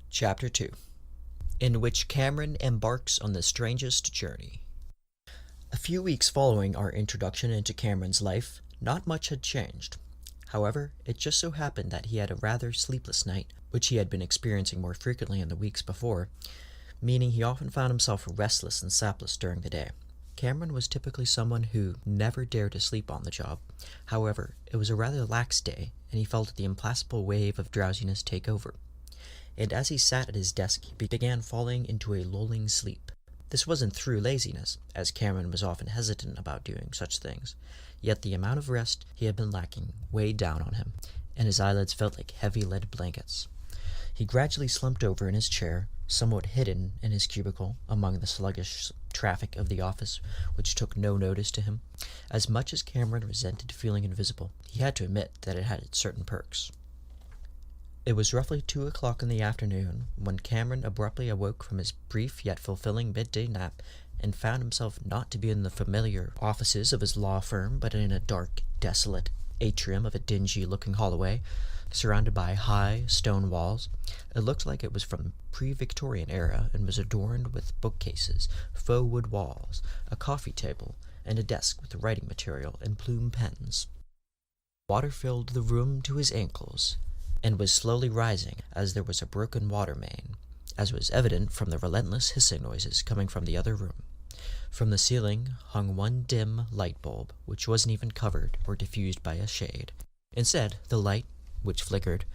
Chapter 2, in which Cameron embarks on the strangest journey. A few weeks following our introduction into Cameron's life, not much had changed. However, it just so happened that he had a rather sleepless night, which he had been experiencing more frequently in the weeks before, meaning he often found himself restless and sapless during the day. Cameron was typically someone who never dared to sleep on the job. However, it was a rather lax day, and he felt the implacable wave of drowsiness take over. And as he sat at his desk, he began falling into a lulling sleep. This wasn't through laziness, as Cameron was often hesitant about doing such things, yet the amount of rest he had been lacking weighed down on him, and his eyelids felt like heavy lead blankets. He gradually slumped over in his chair, somewhat hidden in his cubicle among the sluggish traffic of the office, which took no notice to him. As much as Cameron resented feeling invisible, he had to admit that it had its certain perks. It was roughly 2 o'clock in the afternoon when Cameron abruptly awoke from his brief yet fulfilling midday nap and found himself not to be in the familiar offices of his law firm, but in a dark, desolate atrium of a dingy-looking hallway, surrounded by high stone walls. It looked like it was from the pre-Victorian era and was adorned with bookcases, faux wood walls, a coffee table, and a desk with writing material and plume pens. Water filled the room to his ankles, and was slowly rising as there was a broken water main, as was evident from the relentless hissing noises coming from the other room. From the ceiling hung one dim light bulb, which wasn't even covered or diffused by a shade. Instead, the light, which flickered,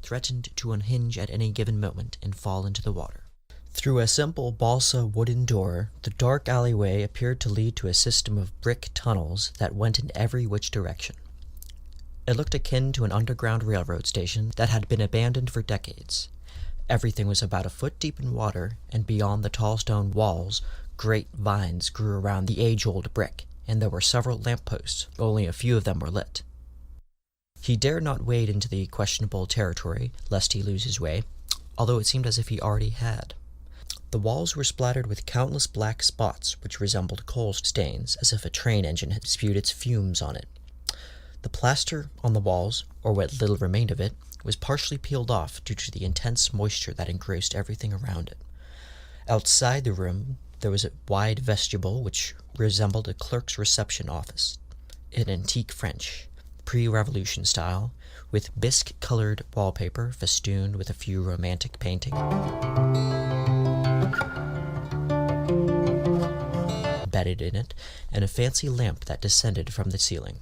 threatened to unhinge at any given moment and fall into the water. Through a simple balsa wooden door, the dark alleyway appeared to lead to a system of brick tunnels that went in every which direction. It looked akin to an underground railroad station that had been abandoned for decades. Everything was about a foot deep in water, and beyond the tall stone walls, great vines grew around the age-old brick, and there were several lampposts. Only a few of them were lit. He dared not wade into the questionable territory, lest he lose his way, although it seemed as if he already had. The walls were splattered with countless black spots which resembled coal stains, as if a train engine had spewed its fumes on it. The plaster on the walls, or what little remained of it, was partially peeled off due to the intense moisture that engrossed everything around it. Outside the room, there was a wide vestibule which resembled a clerk's reception office, in antique French, pre-Revolution style, with bisque-colored wallpaper festooned with a few romantic paintings embedded in it, and a fancy lamp that descended from the ceiling.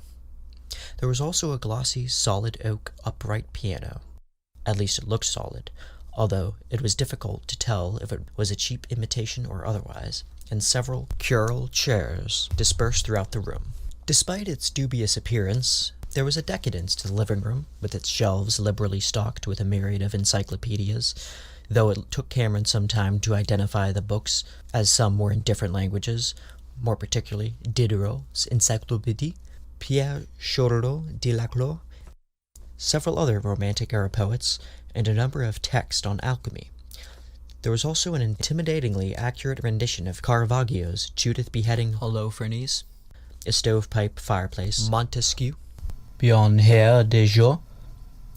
There was also a glossy, solid oak upright piano. At least it looked solid, although it was difficult to tell if it was a cheap imitation or otherwise, and several curule chairs dispersed throughout the room. Despite its dubious appearance, there was a decadence to the living room, with its shelves liberally stocked with a myriad of encyclopedias, though it took Cameron some time to identify the books, as some were in different languages, more particularly Diderot's Encyclopédie, Pierre Chaureau de Laclos, several other Romantic-era poets, and a number of texts on alchemy. There was also an intimidatingly accurate rendition of Caravaggio's Judith beheading Holofernes, a stovepipe fireplace, Montesquieu, Beyond Hair de Jour,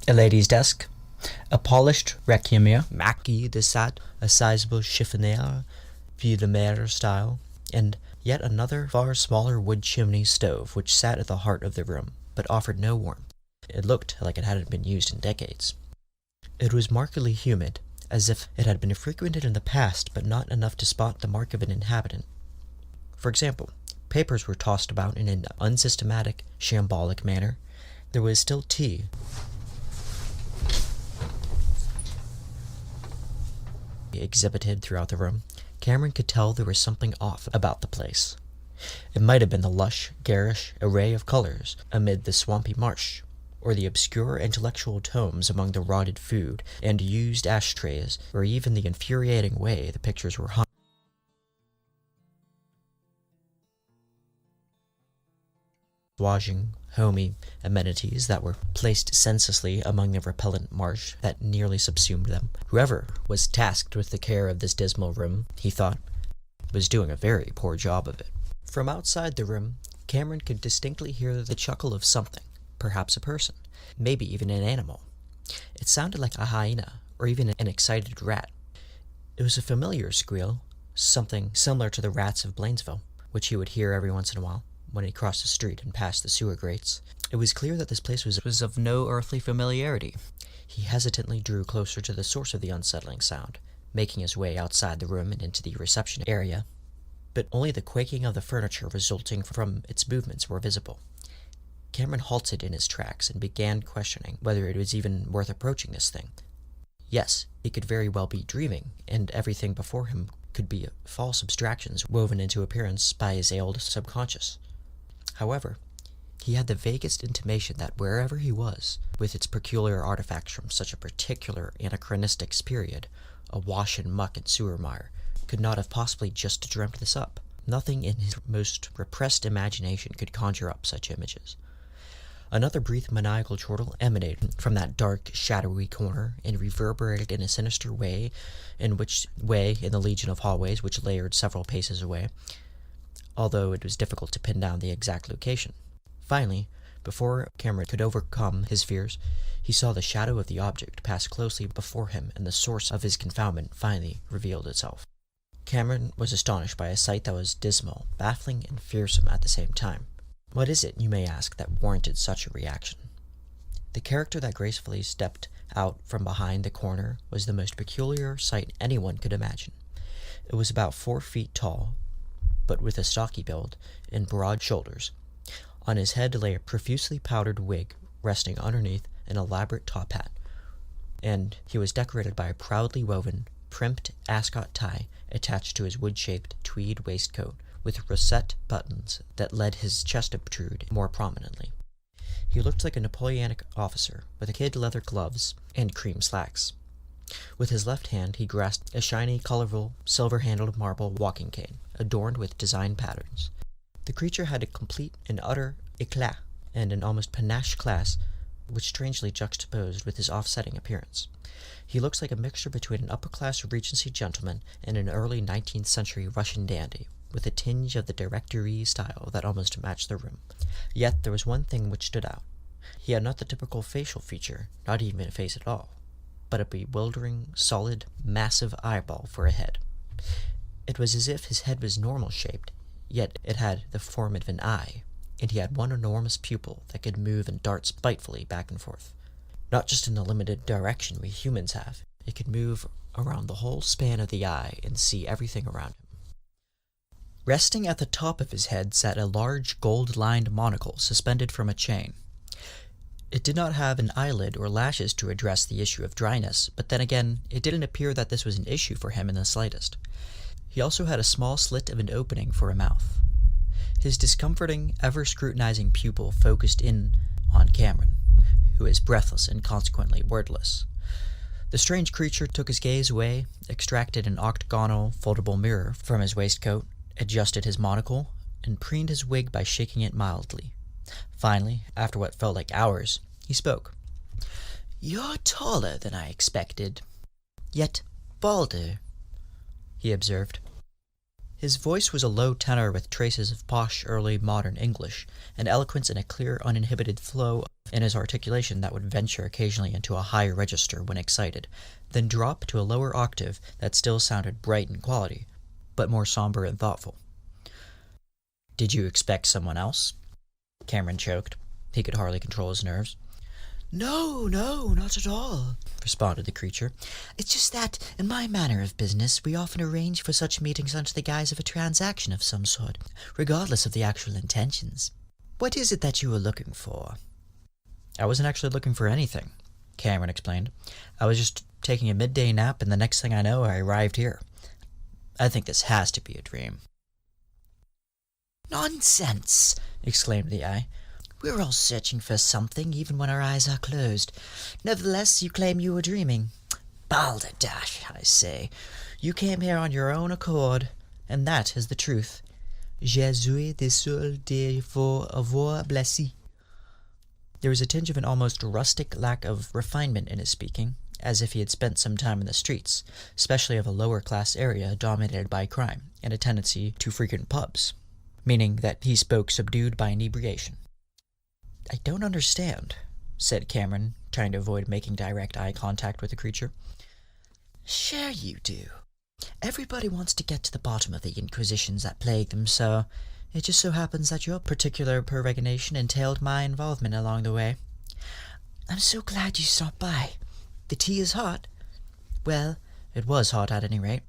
a lady's desk, a polished requiem, Marquis de Sade, a sizable chiffonnier, Ville de Mer style, and yet another far smaller wood chimney stove which sat at the heart of the room, but offered no warmth. It looked like it hadn't been used in decades. It was markedly humid, as if it had been frequented in the past, but not enough to spot the mark of an inhabitant. For example, papers were tossed about in an unsystematic, shambolic manner. There was still tea exhibited throughout the room. Cameron could tell there was something off about the place. It might have been the lush, garish array of colors amid the swampy marsh, or the obscure intellectual tomes among the rotted food and used ashtrays, or even the infuriating way the pictures were hung. Washing, homey amenities that were placed senselessly among the repellent marsh that nearly subsumed them. Whoever was tasked with the care of this dismal room, he thought, was doing a very poor job of it. From outside the room, Cameron could distinctly hear the chuckle of something, perhaps a person, maybe even an animal. It sounded like a hyena, or even an excited rat. It was a familiar squeal, something similar to the rats of Blainsville, which he would hear every once in a while when he crossed the street and passed the sewer grates. It was clear that this place was of no earthly familiarity. He hesitantly drew closer to the source of the unsettling sound, making his way outside the room and into the reception area, but only the quaking of the furniture resulting from its movements were visible. Cameron halted in his tracks and began questioning whether it was even worth approaching this thing. Yes, he could very well be dreaming, and everything before him could be false abstractions woven into appearance by his ailed subconscious. However, he had the vaguest intimation that wherever he was, with its peculiar artifacts from such a particular anachronistic period, awash in muck and sewer mire, could not have possibly just dreamt this up. Nothing in his most repressed imagination could conjure up such images. Another brief maniacal chortle emanated from that dark, shadowy corner and reverberated in a sinister way in the legion of hallways which layered several paces away, although it was difficult to pin down the exact location. Finally, before Cameron could overcome his fears, he saw the shadow of the object pass closely before him, and the source of his confoundment finally revealed itself. Cameron was astonished by a sight that was dismal, baffling, and fearsome at the same time. What is it, you may ask, that warranted such a reaction? The character that gracefully stepped out from behind the corner was the most peculiar sight anyone could imagine. It was about 4 feet tall, but with a stocky build and broad shoulders. On his head lay a profusely powdered wig resting underneath an elaborate top hat, and he was decorated by a proudly woven, primped ascot tie attached to his wood-shaped tweed waistcoat, with rosette buttons that let his chest protrude more prominently. He looked like a Napoleonic officer, with kid leather gloves and cream slacks. With his left hand he grasped a shiny, colorful, silver-handled marble walking cane, adorned with design patterns. The creature had a complete and utter éclat, and an almost panache class, which strangely juxtaposed with his offsetting appearance. He looks like a mixture between an upper-class Regency gentleman and an early 19th century Russian dandy, with a tinge of the directory style that almost matched the room. Yet there was one thing which stood out. He had not the typical facial feature, not even a face at all, but a bewildering, solid, massive eyeball for a head. It was as if his head was normal-shaped, yet it had the form of an eye, and he had one enormous pupil that could move and dart spitefully back and forth. Not just in the limited direction we humans have, it could move around the whole span of the eye and see everything around him. Resting at the top of his head sat a large gold-lined monocle suspended from a chain. It did not have an eyelid or lashes to address the issue of dryness, but then again, it didn't appear that this was an issue for him in the slightest. He also had a small slit of an opening for a mouth. His discomforting, ever-scrutinizing pupil focused in on Cameron, who is breathless and consequently wordless. The strange creature took his gaze away, extracted an octagonal foldable mirror from his waistcoat, adjusted his monocle, and preened his wig by shaking it mildly. Finally, after what felt like hours, he spoke. "You're taller than I expected, yet balder," he observed. His voice was a low tenor with traces of posh early modern English, and eloquence in a clear, uninhibited flow in his articulation that would venture occasionally into a higher register when excited, then drop to a lower octave that still sounded bright in quality, but more somber and thoughtful. "Did you expect someone else?" Cameron choked. He could hardly control his nerves. No, not at all," responded the creature. "It's just that, in my manner of business, we often arrange for such meetings under the guise of a transaction of some sort, regardless of the actual intentions. What is it that you were looking for?" "I wasn't actually looking for anything," Cameron explained. "I was just taking a midday nap, and the next thing I know, I arrived here. I think this has to be a dream." "Nonsense!" exclaimed the eye. "We're all searching for something, even when our eyes are closed. Nevertheless, you claim you were dreaming. Balderdash, I say. You came here on your own accord, and that is the truth. Je suis désolé de vous avoir blessé." There was a tinge of an almost rustic lack of refinement in his speaking, as if he had spent some time in the streets, especially of a lower-class area dominated by crime and a tendency to frequent pubs, meaning that he spoke subdued by inebriation. "I don't understand," said Cameron, trying to avoid making direct eye contact with the creature. sure you do. Everybody wants to get to the bottom of the inquisitions that plague them, so it just so happens that your particular peregrination entailed my involvement along the way. I'm so glad you stopped by. The tea is hot. Well, it was hot at any rate.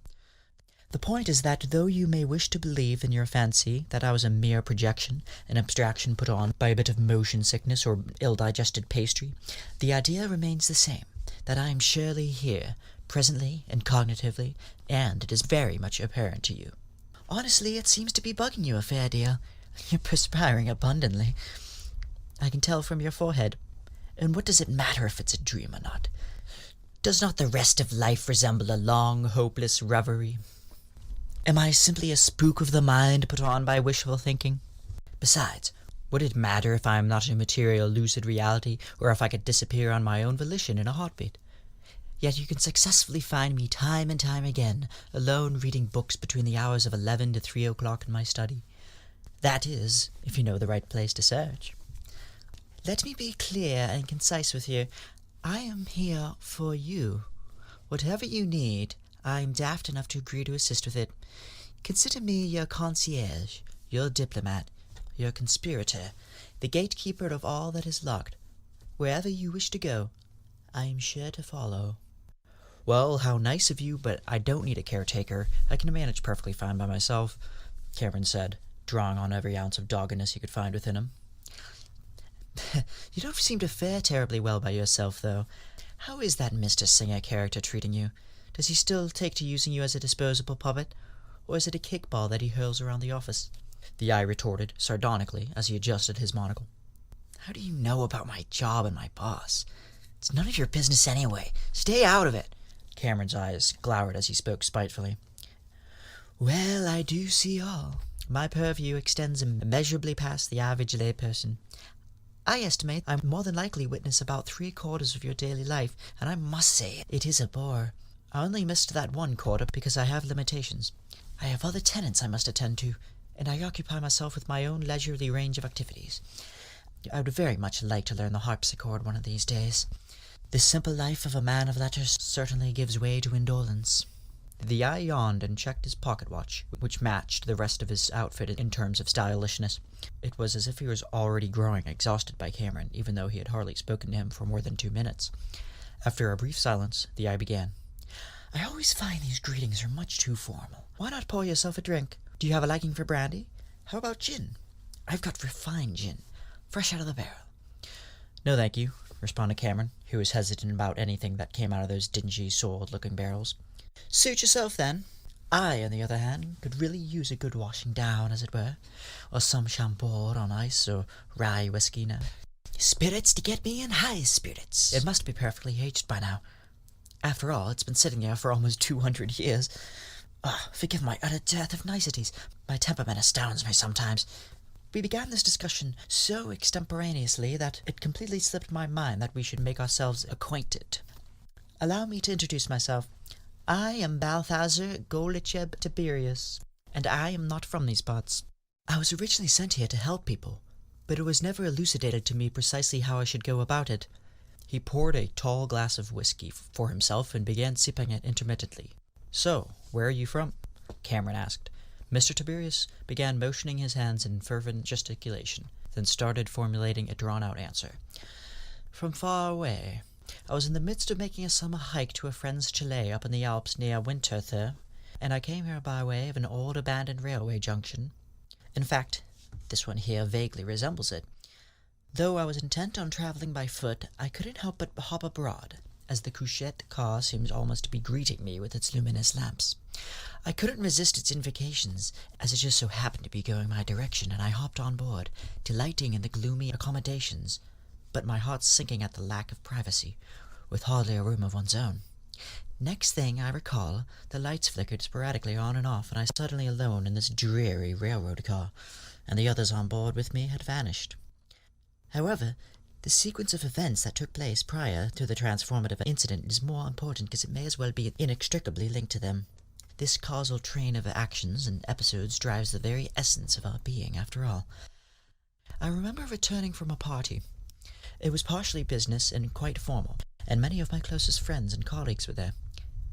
The point is that though you may wish to believe in your fancy that I was a mere projection, an abstraction put on by a bit of motion sickness or ill-digested pastry, the idea remains the same, that I am surely here, presently and cognitively, and it is very much apparent to you. Honestly, it seems to be bugging you a fair deal. You're perspiring abundantly. I can tell from your forehead. And what does it matter if it's a dream or not? Does not the rest of life resemble a long, hopeless reverie? Am I simply a spook of the mind put on by wishful thinking? Besides, would it matter if I am not a material lucid reality, or if I could disappear on my own volition in a heartbeat? Yet you can successfully find me time and time again, alone reading books between the hours of 11 to 3 o'clock in my study. That is, if you know the right place to search. Let me be clear and concise with you. I am here for you. Whatever you need, I am daft enough to agree to assist with it. Consider me your concierge, your diplomat, your conspirator, the gatekeeper of all that is locked. Wherever you wish to go, I am sure to follow. Well, how nice of you, but I don't need a caretaker. I can manage perfectly fine by myself, Cameron said, drawing on every ounce of doggedness he could find within him. You don't seem to fare terribly well by yourself, though. How is that Mr. Singer character treating you? Does he still take to using you as a disposable puppet? Or is it a kickball that he hurls around the office? The eye retorted, sardonically, as he adjusted his monocle. How do you know about my job and my boss? It's none of your business anyway. Stay out of it. Cameron's eyes glowered as he spoke spitefully. Well, I do see all. My purview extends immeasurably past the average layperson. I estimate I more than likely witness about 3/4 of your daily life, and I must say it is a bore. I only missed that 1/4 because I have limitations. I have other tenants I must attend to, and I occupy myself with my own leisurely range of activities. I would very much like to learn the harpsichord one of these days. The simple life of a man of letters certainly gives way to indolence. The eye yawned and checked his pocket watch, which matched the rest of his outfit in terms of stylishness. It was as if he was already growing exhausted by Cameron, even though he had hardly spoken to him for more than 2 minutes. After a brief silence, the eye began. I always find these greetings are much too formal. Why not pour yourself a drink? Do you have a liking for brandy? How about gin? I've got refined gin, fresh out of the barrel. No, thank you, responded Cameron, who was hesitant about anything that came out of those dingy, soiled-looking barrels. Suit yourself, then. I, on the other hand, could really use a good washing down, as it were, or some chambord on ice, or rye whiskey now. Spirits to get me in high spirits. It must be perfectly aged by now. After all, it's been sitting here for almost 200 years. Forgive my utter dearth of niceties. My temperament astounds me sometimes. We began this discussion so extemporaneously that it completely slipped my mind that we should make ourselves acquainted. Allow me to introduce myself. I am Balthazar Golicheb Tiberius, and I am not from these parts. I was originally sent here to help people, but it was never elucidated to me precisely how I should go about it. He poured a tall glass of whiskey for himself and began sipping it intermittently. So, where are you from? Cameron asked. Mr. Tiberius began motioning his hands in fervent gesticulation, then started formulating a drawn-out answer. From far away. I was in the midst of making a summer hike to a friend's chalet up in the Alps near Winterthur, and I came here by way of an old abandoned railway junction. In fact, this one here vaguely resembles it. Though I was intent on travelling by foot, I couldn't help but hop abroad, as the couchette car seemed almost to be greeting me with its luminous lamps. I couldn't resist its invocations, as it just so happened to be going my direction, and I hopped on board, delighting in the gloomy accommodations, but my heart sinking at the lack of privacy, with hardly a room of one's own. Next thing I recall, the lights flickered sporadically on and off, and I was suddenly alone in this dreary railroad car, and the others on board with me had vanished. However, the sequence of events that took place prior to the transformative incident is more important because it may as well be inextricably linked to them. This causal train of actions and episodes drives the very essence of our being, after all. I remember returning from a party. It was partially business and quite formal, and many of my closest friends and colleagues were there.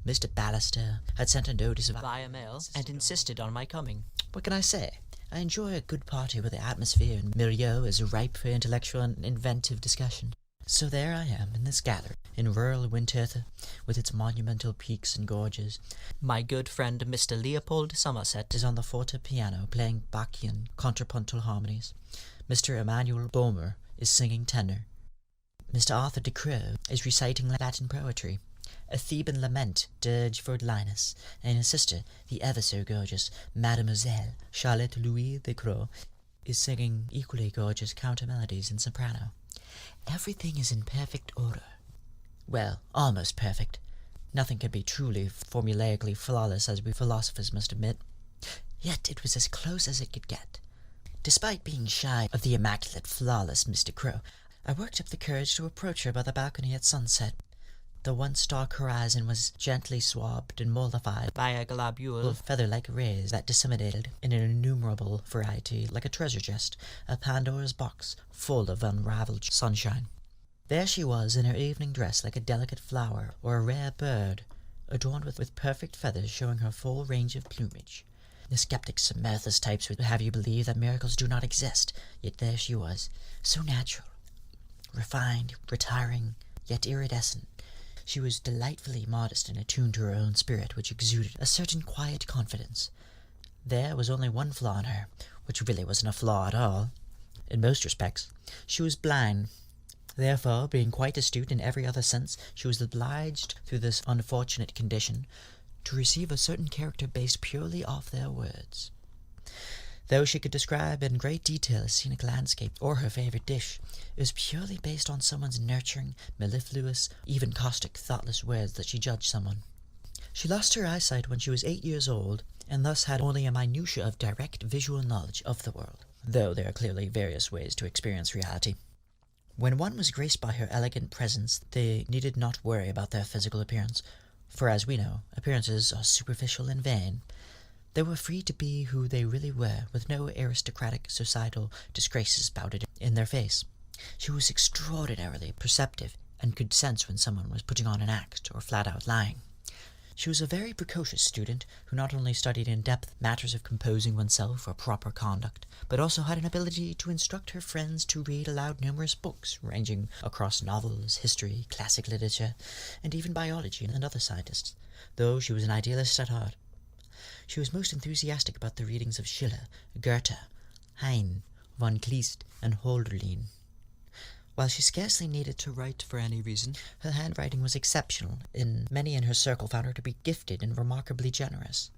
Mr. Ballister had sent a notice via mail and insisted on my coming. What can I say? I enjoy a good party where the atmosphere and milieu is ripe for intellectual and inventive discussion. So there I am in this gallery, in rural Winterthur, with its monumental peaks and gorges. My good friend Mr. Leopold Somerset is on the forte piano playing Bachian contrapuntal harmonies. Mr. Emmanuel Boehmer is singing tenor. Mr. Arthur de Creux is reciting Latin poetry, a Theban lament dirge for Linus, and his sister, the ever-so-gorgeous Mademoiselle Charlotte Louis de Creux, is singing equally gorgeous counter-melodies in soprano. Everything is in perfect order. Well, almost perfect. Nothing can be truly formulaically flawless, as we philosophers must admit. Yet it was as close as it could get. Despite being shy of the immaculate, flawless Mr. Crow, I worked up the courage to approach her by the balcony at sunset. The once dark horizon was gently swabbed and mollified by a globule of feather-like rays that disseminated in an innumerable variety, like a treasure chest, a Pandora's box full of unraveled sunshine. There she was in her evening dress, like a delicate flower or a rare bird, adorned with perfect feathers showing her full range of plumage. The skeptics and Malthus types would have you believe that miracles do not exist, yet there she was, so natural, refined, retiring, yet iridescent. She was delightfully modest and attuned to her own spirit, which exuded a certain quiet confidence. There was only one flaw in her, which really wasn't a flaw at all. In most respects, she was blind. Therefore, being quite astute in every other sense, she was obliged, through this unfortunate condition, to receive a certain character based purely off their words. Though she could describe in great detail a scenic landscape or her favorite dish, it was purely based on someone's nurturing, mellifluous, even caustic, thoughtless words that she judged someone. She lost her eyesight when she was 8 years old, and thus had only a minutiae of direct visual knowledge of the world, though there are clearly various ways to experience reality. When one was graced by her elegant presence, they needed not worry about their physical appearance, for as we know, appearances are superficial and vain. They were free to be who they really were, with no aristocratic societal disgraces spouted in their face. She was extraordinarily perceptive, and could sense when someone was putting on an act or flat-out lying. She was a very precocious student, who not only studied in depth matters of composing oneself or proper conduct, but also had an ability to instruct her friends to read aloud numerous books, ranging across novels, history, classic literature, and even biology and other scientists, though she was an idealist at heart. She was most enthusiastic about the readings of Schiller, Goethe, Heine, von Kleist, and Hölderlin. While she scarcely needed to write for any reason, her handwriting was exceptional, and many in her circle found her to be gifted and remarkably generous.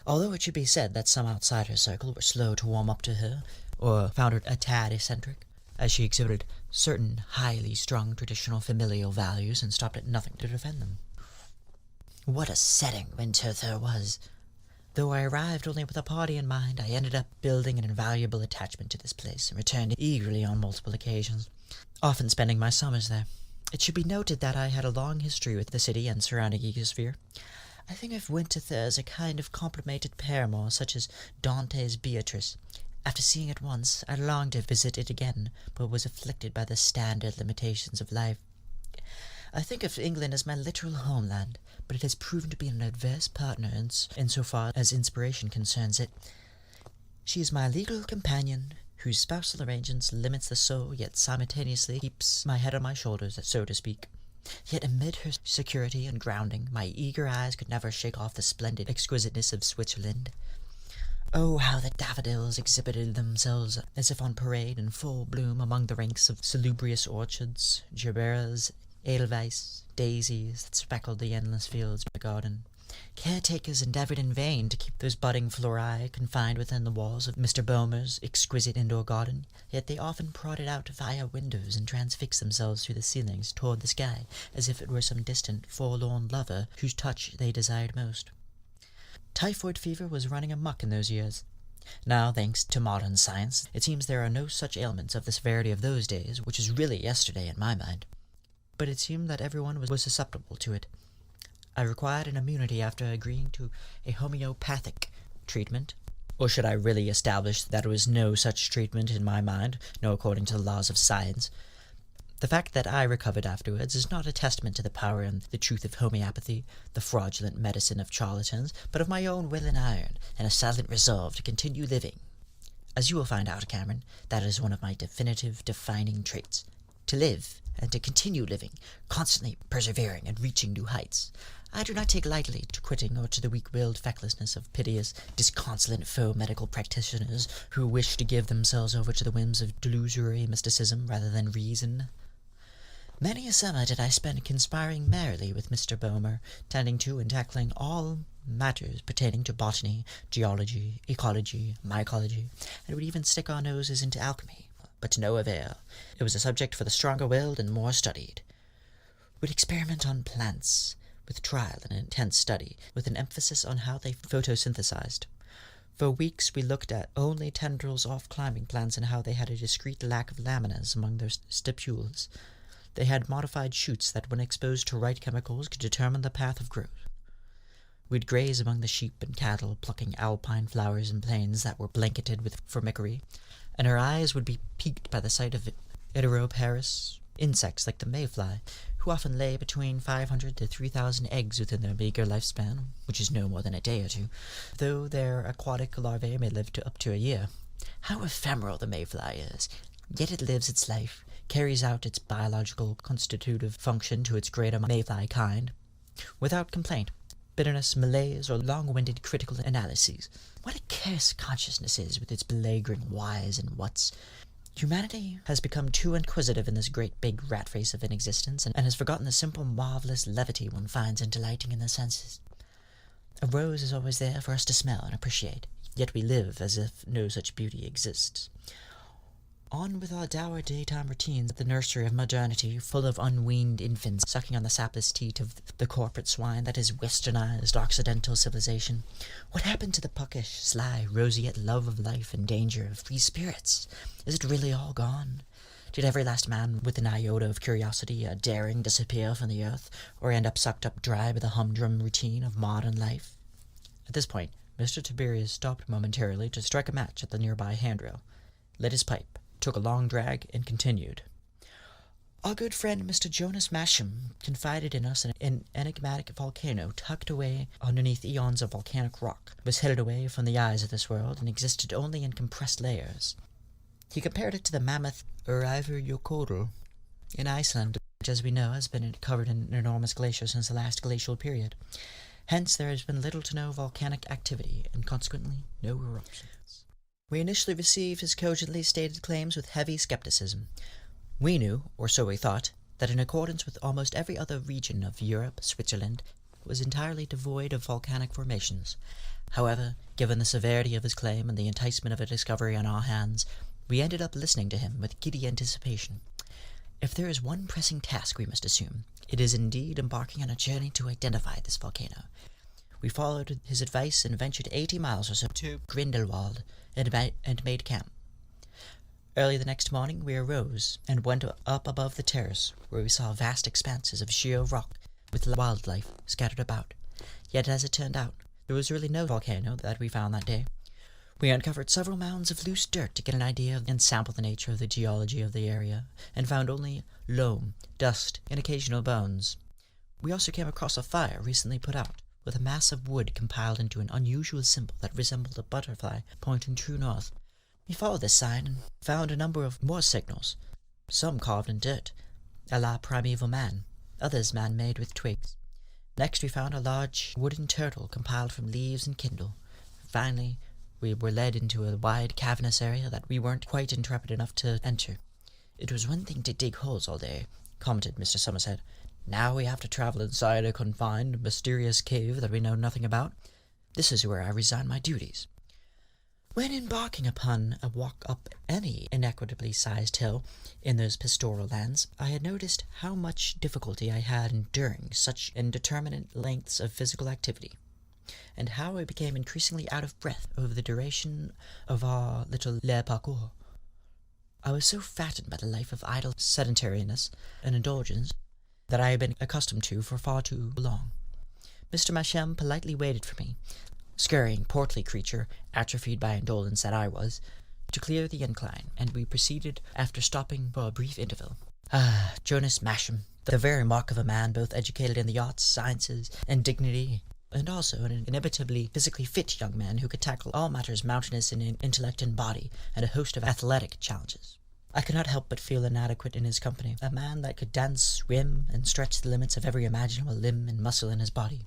Although it should be said that some outside her circle were slow to warm up to her, or found her a tad eccentric, as she exhibited certain highly strung traditional familial values and stopped at nothing to defend them. What a setting Winterthur was! Though I arrived only with a party in mind, I ended up building an invaluable attachment to this place, and returned eagerly on multiple occasions, often spending my summers there. It should be noted that I had a long history with the city and surrounding ecosphere. I think of Winterthur as a kind of complimented paramour, such as Dante's Beatrice. After seeing it once, I longed to visit it again, but was afflicted by the standard limitations of life. I think of England as my literal homeland, but it has proven to be an adverse partner insofar as inspiration concerns it. She is my legal companion, whose spousal arrangements limits the soul, yet simultaneously keeps my head on my shoulders, so to speak. Yet amid her security and grounding, my eager eyes could never shake off the splendid exquisiteness of Switzerland. Oh, how the daffodils exhibited themselves as if on parade in full bloom among the ranks of salubrious orchards, gerberas, edelweiss, daisies that speckled the endless fields of the garden. Caretakers endeavoured in vain to keep those budding flori confined within the walls of Mr. Boehmer's exquisite indoor garden, yet they often prodded out via windows and transfixed themselves through the ceilings toward the sky, as if it were some distant, forlorn lover whose touch they desired most. Typhoid fever was running amok in those years. Now, thanks to modern science, it seems there are no such ailments of the severity of those days, which is really yesterday in my mind. But it seemed that everyone was susceptible to it. I required an immunity after agreeing to a homeopathic treatment. Or should I really establish that there was no such treatment in my mind, no according to the laws of science? The fact that I recovered afterwards is not a testament to the power and the truth of homeopathy, the fraudulent medicine of charlatans, but of my own will and iron, and a silent resolve to continue living. As you will find out, Cameron, that is one of my definitive defining traits. To live, and to continue living, constantly persevering and reaching new heights. I do not take lightly to quitting or to the weak-willed fecklessness of piteous, disconsolate faux medical practitioners who wish to give themselves over to the whims of delusory mysticism rather than reason. Many a summer did I spend conspiring merrily with Mr. Boehmer, tending to and tackling all matters pertaining to botany, geology, ecology, mycology, and would even stick our noses into alchemy, but to no avail. It was a subject for the stronger-willed and more studied. We'd experiment on plants, with trial and intense study, with an emphasis on how they photosynthesized. For weeks we looked at only tendrils off climbing plants and how they had a discrete lack of laminas among their stipules. They had modified shoots that, when exposed to right chemicals, could determine the path of growth. We'd graze among the sheep and cattle, plucking alpine flowers in plains that were blanketed with formicory, and our eyes would be piqued by the sight of Iteroparis, insects like the mayfly, who often lay between 500 to 3,000 eggs within their meager lifespan, which is no more than a day or two, though their aquatic larvae may live to up to a year. How ephemeral the mayfly is! Yet it lives its life, carries out its biological constitutive function to its greater mayfly kind, without complaint, bitterness, malaise, or long-winded critical analyses. What a curse consciousness is with its belaboring whys and whats. Humanity has become too inquisitive in this great big rat race of an existence, and has forgotten the simple marvelous levity one finds in delighting in the senses. A rose is always there for us to smell and appreciate, yet we live as if no such beauty exists. On with our dour daytime routines at the nursery of modernity, full of unweaned infants sucking on the sapless teat of the corporate swine that is westernized Occidental civilization. What happened to the puckish, sly, roseate love of life and danger of free spirits? Is it really all gone? Did every last man with an iota of curiosity or daring disappear from the earth, or end up sucked up dry by the humdrum routine of modern life? At this point, Mr. Tiberius stopped momentarily to strike a match at the nearby handrail, lit his pipe, took a long drag, and continued. Our good friend Mr. Jonas Masham confided in us an enigmatic volcano tucked away underneath eons of volcanic rock, was hidden away from the eyes of this world, and existed only in compressed layers. He compared it to the mammoth Jökull in Iceland, which, as we know, has been covered in an enormous glacier since the last glacial period. Hence, there has been little to no volcanic activity, and consequently no eruptions. We initially received his cogently stated claims with heavy skepticism. We knew, or so we thought, that in accordance with almost every other region of Europe, Switzerland was entirely devoid of volcanic formations. However, given the severity of his claim and the enticement of a discovery on our hands, we ended up listening to him with giddy anticipation. If there is one pressing task we must assume, it is indeed embarking on a journey to identify this volcano. We followed his advice and ventured 80 miles or so to Grindelwald and made camp. Early the next morning we arose and went up above the terrace, where we saw vast expanses of sheer rock with wildlife scattered about. Yet, as it turned out, there was really no volcano that we found that day. We uncovered several mounds of loose dirt to get an idea and sample the nature of the geology of the area, and found only loam, dust, and occasional bones. We also came across a fire recently put out, with a mass of wood compiled into an unusual symbol that resembled a butterfly pointing true north. We followed this sign and found a number of more signals, some carved in dirt, a la primeval man, others man-made with twigs. Next we found a large wooden turtle compiled from leaves and Kindle. Finally, we were led into a wide cavernous area that we weren't quite intrepid enough to enter. It was one thing to dig holes all day, commented Mr. Somerset. Now we have to travel inside a confined, mysterious cave that we know nothing about. This is where I resign my duties. When embarking upon a walk up any inequitably sized hill in those pastoral lands, I had noticed how much difficulty I had enduring such indeterminate lengths of physical activity, and how I became increasingly out of breath over the duration of our little le parcours. I was so fattened by the life of idle sedentariness and indulgence that I had been accustomed to for far too long. Mr. Masham politely waited for me, scurrying, portly creature, atrophied by indolence that I was, to clear the incline, and we proceeded, after stopping for a brief interval, Ah, Jonas Masham, the very mark of a man both educated in the arts, sciences, and dignity, and also an inevitably physically fit young man who could tackle all matters mountainous in intellect and body, and a host of athletic challenges. I could not help but feel inadequate in his company, a man that could dance, swim, and stretch the limits of every imaginable limb and muscle in his body.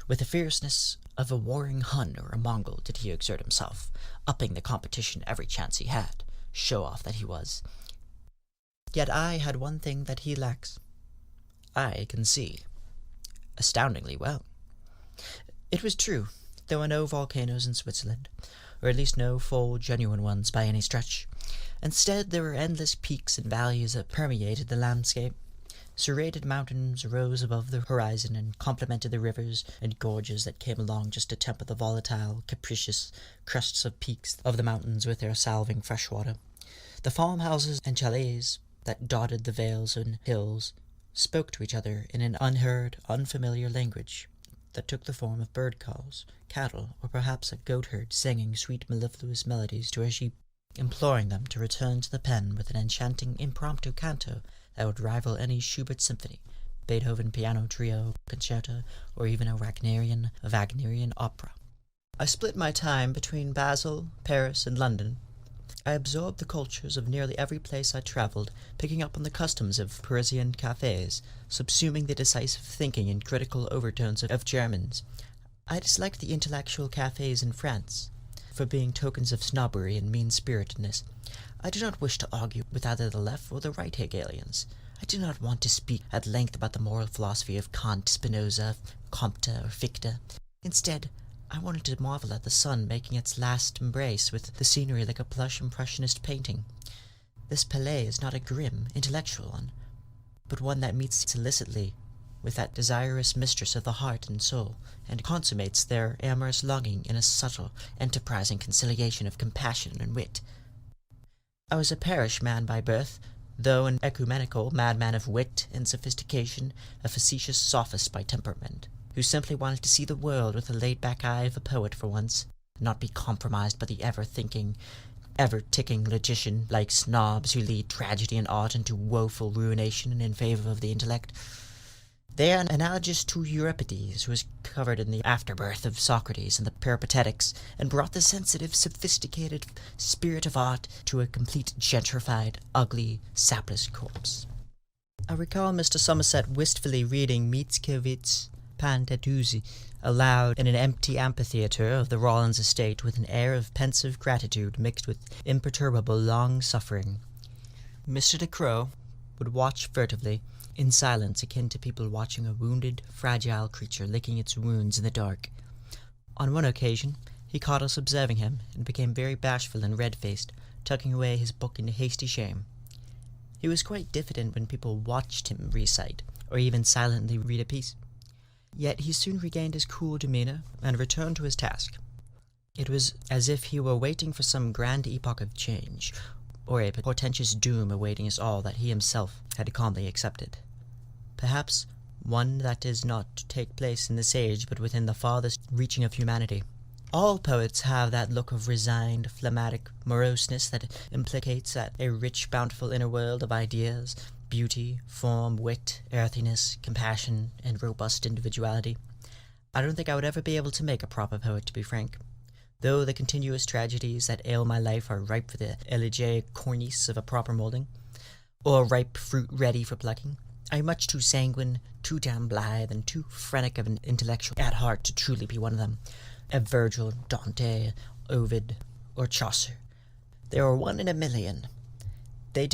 With the fierceness of a warring Hun or a Mongol did he exert himself, upping the competition every chance he had, show-off that he was. Yet I had one thing that he lacks. I can see. Astoundingly well. It was true, there were no volcanoes in Switzerland, or at least no full, genuine ones by any stretch. Instead, there were endless peaks and valleys that permeated the landscape. Serrated mountains rose above the horizon and complemented the rivers and gorges that came along just to temper the volatile, capricious crests of peaks of the mountains with their salving fresh water. The farmhouses and chalets that dotted the vales and hills spoke to each other in an unheard, unfamiliar language that took the form of bird calls, cattle, or perhaps a goatherd singing sweet mellifluous melodies to a sheep, imploring them to return to the pen with an enchanting impromptu canto that would rival any Schubert symphony, Beethoven piano trio, concerto, or even a Wagnerian opera. I split my time between Basel, Paris, and London. I absorbed the cultures of nearly every place I traveled, picking up on the customs of Parisian cafes, subsuming the decisive thinking and critical overtones of Germans. I disliked the intellectual cafes in France, for being tokens of snobbery and mean-spiritedness. I do not wish to argue with either the left or the right Hegelians. I do not want to speak at length about the moral philosophy of Kant, Spinoza, Comte, or Fichte. Instead, I wanted to marvel at the sun making its last embrace with the scenery like a plush impressionist painting. This Palais is not a grim, intellectual one, but one that meets illicitly with that desirous mistress of the heart and soul, and consummates their amorous longing in a subtle, enterprising conciliation of compassion and wit. I was a parish man by birth, though an ecumenical madman of wit and sophistication, a facetious sophist by temperament, who simply wanted to see the world with the laid-back eye of a poet for once, and not be compromised by the ever-thinking, ever-ticking logician like snobs who lead tragedy and art into woeful ruination in favor of the intellect. They are analogous to Euripides, who was covered in the afterbirth of Socrates and the Peripatetics, and brought the sensitive, sophisticated spirit of art to a complete gentrified, ugly, sapless corpse. I recall Mr. Somerset wistfully reading Mickiewicz' Pagliacci aloud in an empty amphitheatre of the Rollins estate with an air of pensive gratitude mixed with imperturbable long-suffering. Mr. de Crow would watch furtively, in silence akin to people watching a wounded, fragile creature licking its wounds in the dark. On one occasion, he caught us observing him, and became very bashful and red-faced, tucking away his book in hasty shame. He was quite diffident when people watched him recite, or even silently read a piece. Yet he soon regained his cool demeanour, and returned to his task. It was as if he were waiting for some grand epoch of change, or a portentous doom awaiting us all that he himself had calmly accepted. Perhaps one that does not take place in this age, but within the farthest reaching of humanity. All poets have that look of resigned, phlegmatic moroseness that implicates that a rich, bountiful inner world of ideas, beauty, form, wit, earthiness, compassion, and robust individuality. I don't think I would ever be able to make a proper poet, to be frank. Though the continuous tragedies that ail my life are ripe for the elegiac cornice of a proper moulding, or ripe fruit ready for plucking, I am much too sanguine, too damn blithe, and too frantic of an intellectual at heart to truly be one of them. A Virgil, Dante, Ovid, or Chaucer. They are one in a million. They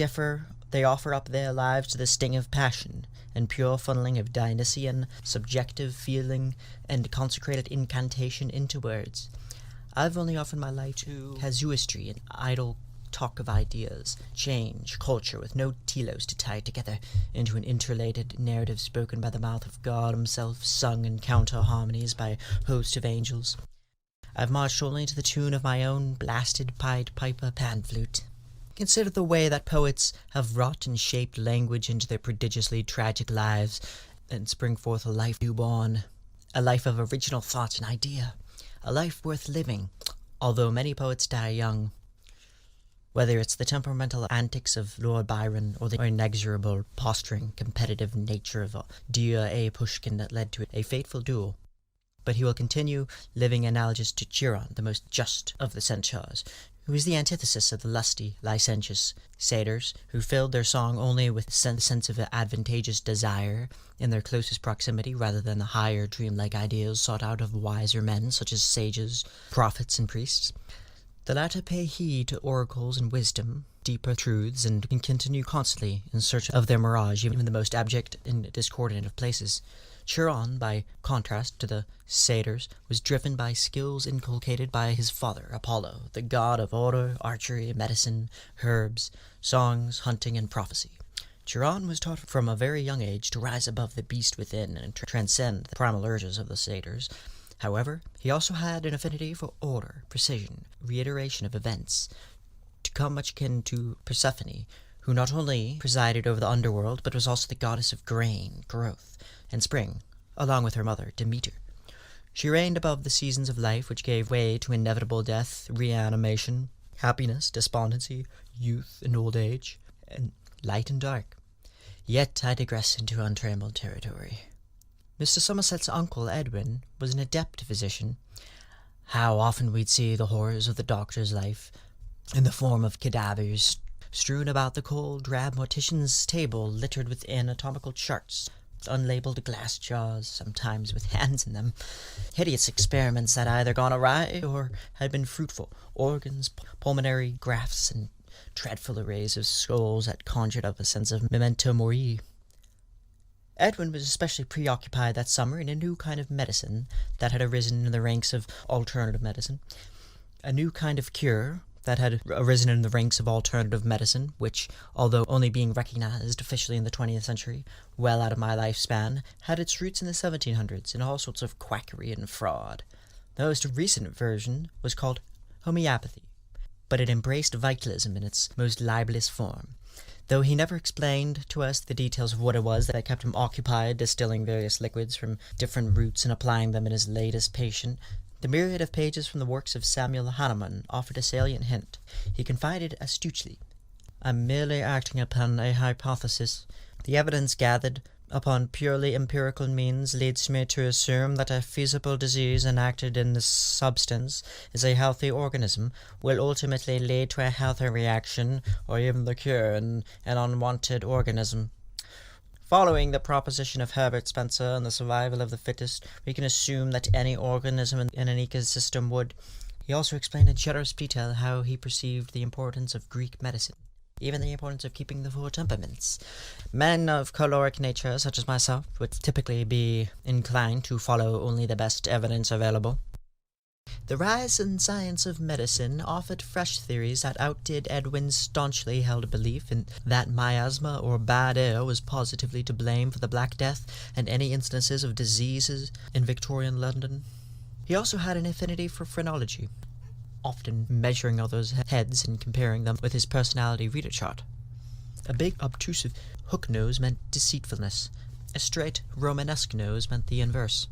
offer up their lives to the sting of passion, and pure funneling of Dionysian, subjective feeling, and consecrated incantation into words. I've only offered my life to casuistry and idle talk of ideas, change, culture, with no telos to tie it together into an interrelated narrative spoken by the mouth of God himself, sung in counter-harmonies by a host of angels. I've marched only to the tune of my own blasted Pied Piper pan-flute. Consider the way that poets have wrought and shaped language into their prodigiously tragic lives, and spring forth a life newborn, a life of original thought and idea, a life worth living, although many poets die young. Whether it's the temperamental antics of Lord Byron or the inexorable, posturing, competitive nature of dear A. Pushkin that led to a fateful duel. But he will continue living analogous to Chiron, the most just of the centaurs, who is the antithesis of the lusty, licentious satyrs, who filled their song only with sense of advantageous desire in their closest proximity, rather than the higher, dreamlike ideals sought out of wiser men, such as sages, prophets, and priests. The latter pay heed to oracles and wisdom, deeper truths, and can continue constantly in search of their mirage, even in the most abject and discordant of places. Chiron, by contrast to the satyrs, was driven by skills inculcated by his father, Apollo, the god of order, archery, medicine, herbs, songs, hunting, and prophecy. Chiron was taught from a very young age to rise above the beast within and transcend the primal urges of the satyrs. However, he also had an affinity for order, precision, reiteration of events, to come much akin to Persephone, who not only presided over the underworld, but was also the goddess of grain, growth, and spring, along with her mother, Demeter. She reigned above the seasons of life which gave way to inevitable death, reanimation, happiness, despondency, youth and old age, and light and dark. Yet I digress into untrammeled territory. Mr. Somerset's uncle, Edwin, was an adept physician. How often we'd see the horrors of the doctor's life, in the form of cadavers strewn about the cold, drab mortician's table, littered with anatomical charts, unlabeled glass jars, sometimes with hands in them, hideous experiments that had either gone awry or had been fruitful, organs, pulmonary grafts, and dreadful arrays of skulls that conjured up a sense of memento mori. Edwin was especially preoccupied that summer in a new kind of medicine that had arisen in the ranks of alternative medicine. A new kind of cure that had arisen in the ranks of alternative medicine, which, although only being recognized officially in the 20th century, well out of my lifespan, had its roots in the 1700s in all sorts of quackery and fraud. The most recent version was called homeopathy, but it embraced vitalism in its most libelous form. Though he never explained to us the details of what it was that kept him occupied distilling various liquids from different roots and applying them in his latest patient, the myriad of pages from the works of Samuel Hahnemann offered a salient hint. He confided astutely, "I'm merely acting upon a hypothesis. The evidence gathered upon purely empirical means leads me to assume that a feasible disease enacted in this substance is a healthy organism, will ultimately lead to a healthy reaction, or even the cure in an unwanted organism. Following the proposition of Herbert Spencer and the survival of the fittest, we can assume that any organism in an ecosystem would." He also explained in generous detail how he perceived the importance of Greek medicine, even the importance of keeping the four temperaments. Men of choleric nature, such as myself, would typically be inclined to follow only the best evidence available. The rise in science of medicine offered fresh theories that outdid Edwin's staunchly held belief in that miasma or bad air was positively to blame for the Black Death and any instances of diseases in Victorian London. He also had an affinity for phrenology, often measuring others' heads and comparing them with his personality reader chart. A big, obtrusive hook nose meant deceitfulness. A straight, Romanesque nose meant the inverse.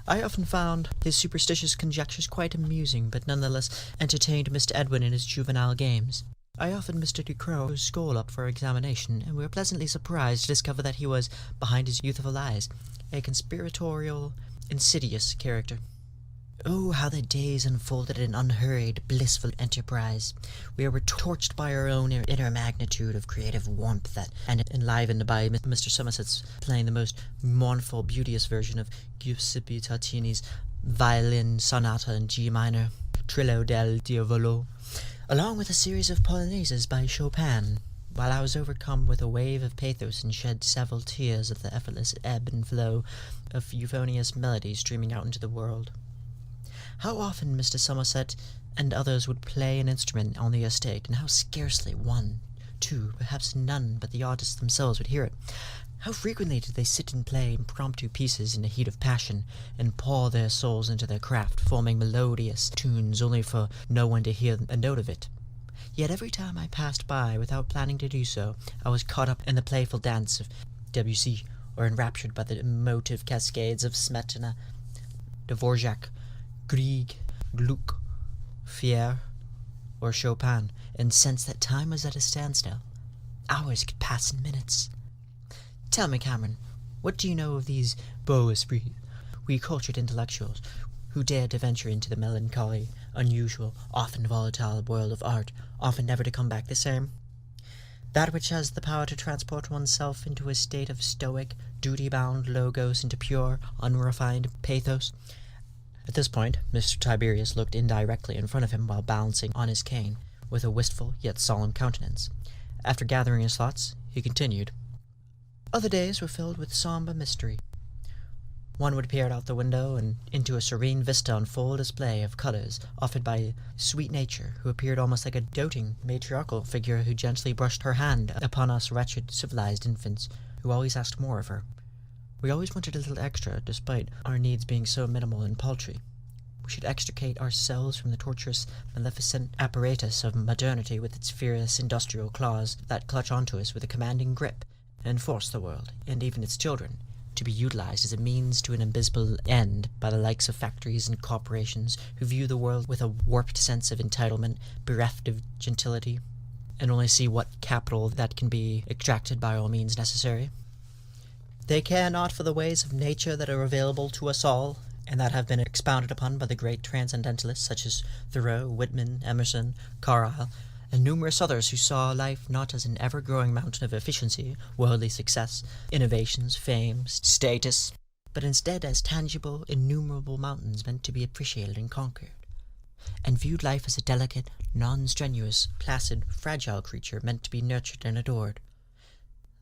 I often found his superstitious conjectures quite amusing, but nonetheless entertained Mr. Edwin in his juvenile games. I offered Mr. Ducrow's skull up for examination, and we were pleasantly surprised to discover that he was, behind his youthful eyes, a conspiratorial, insidious character. Oh, how the days unfolded in unhurried, blissful enterprise. We were torched by our own inner magnitude of creative warmth and enlivened by Mr. Somerset's playing the most mournful, beauteous version of Giuseppe Tartini's violin sonata in G minor, Trillo del Diavolo, along with a series of polonaises by Chopin, while I was overcome with a wave of pathos and shed several tears at the effortless ebb and flow of euphonious melodies streaming out into the world. How often Mr. Somerset and others would play an instrument on the estate, and how scarcely one, two, perhaps none but the artists themselves would hear it. How frequently did they sit and play impromptu pieces in a heat of passion, and pour their souls into their craft, forming melodious tunes only for no one to hear a note of it. Yet every time I passed by without planning to do so, I was caught up in the playful dance of Debussy, or enraptured by the emotive cascades of Smetana, Dvorak, Grieg, Gluck, Fier, or Chopin, and sensed that time was at a standstill. Hours could pass in minutes. Tell me, Cameron, what do you know of these beaux esprits, we cultured intellectuals, who dared to venture into the melancholy, unusual, often volatile world of art, often never to come back the same? That which has the power to transport oneself into a state of stoic, duty-bound logos, into pure, unrefined pathos. At this point, Mr. Tiberius looked indirectly in front of him while balancing on his cane, with a wistful yet solemn countenance. After gathering his thoughts, he continued, Other days were filled with sombre mystery. One would peer out the window and into a serene vista on full display of colours offered by sweet nature, who appeared almost like a doting matriarchal figure who gently brushed her hand upon us wretched civilized infants, who always asked more of her. We always wanted a little extra, despite our needs being so minimal and paltry. We should extricate ourselves from the tortuous, maleficent apparatus of modernity with its fierce industrial claws that clutch onto us with a commanding grip, and force the world, and even its children, to be utilized as a means to an abysmal end by the likes of factories and corporations who view the world with a warped sense of entitlement, bereft of gentility, and only see what capital that can be extracted by all means necessary. They care not for the ways of nature that are available to us all, and that have been expounded upon by the great transcendentalists such as Thoreau, Whitman, Emerson, Carlyle, and numerous others who saw life not as an ever-growing mountain of efficiency, worldly success, innovations, fame, status, but instead as tangible, innumerable mountains meant to be appreciated and conquered, and viewed life as a delicate, non-strenuous, placid, fragile creature meant to be nurtured and adored.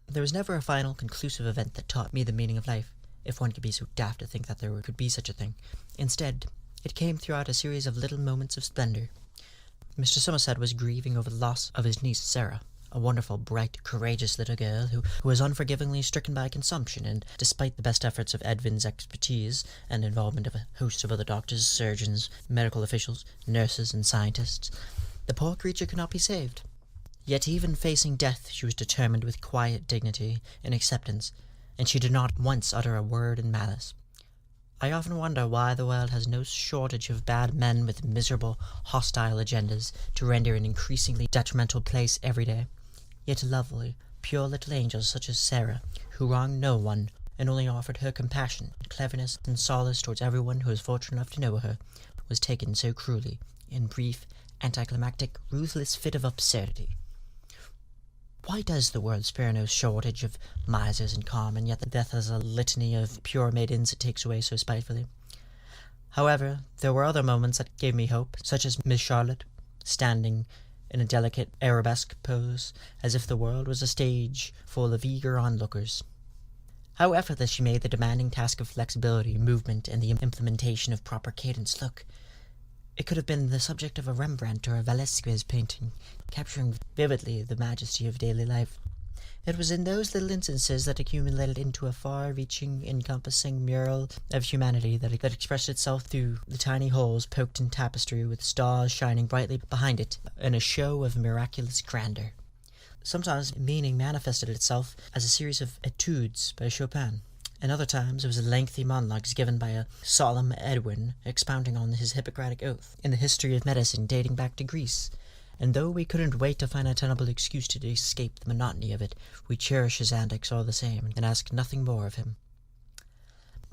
There was never a final, conclusive event that taught me the meaning of life, if one could be so daft to think that there could be such a thing. Instead, it came throughout a series of little moments of splendor. Mr. Somerset was grieving over the loss of his niece Sarah, a wonderful, bright, courageous little girl who was unforgivingly stricken by consumption, and despite the best efforts of Edwin's expertise and involvement of a host of other doctors, surgeons, medical officials, nurses, and scientists, the poor creature could not be saved. Yet even facing death, she was determined with quiet dignity and acceptance, and she did not once utter a word in malice. I often wonder why the world has no shortage of bad men with miserable, hostile agendas to render an increasingly detrimental place every day. Yet a lovely, pure little angel such as Sarah, who wronged no one, and only offered her compassion, cleverness, and solace towards everyone who was fortunate enough to know her, was taken so cruelly, in brief, anticlimactic, ruthless fit of absurdity. Why does the world spare no shortage of misers and calm, and yet the death has a litany of pure maidens it takes away so spitefully? However, there were other moments that gave me hope, such as Miss Charlotte, standing in a delicate arabesque pose, as if the world was a stage full of eager onlookers. How effortless she made the demanding task of flexibility, movement, and the implementation of proper cadence look! It could have been the subject of a Rembrandt or a Velasquez painting, capturing vividly the majesty of daily life. It was in those little instances that accumulated into a far-reaching, encompassing mural of humanity that expressed itself through the tiny holes poked in tapestry with stars shining brightly behind it in a show of miraculous grandeur. Sometimes meaning manifested itself as a series of etudes by Chopin, and other times it was lengthy monologues given by a solemn Edwin expounding on his Hippocratic oath in the history of medicine dating back to Greece. And though we couldn't wait to find a tenable excuse to escape the monotony of it, we cherish his antics all the same, and ask nothing more of him.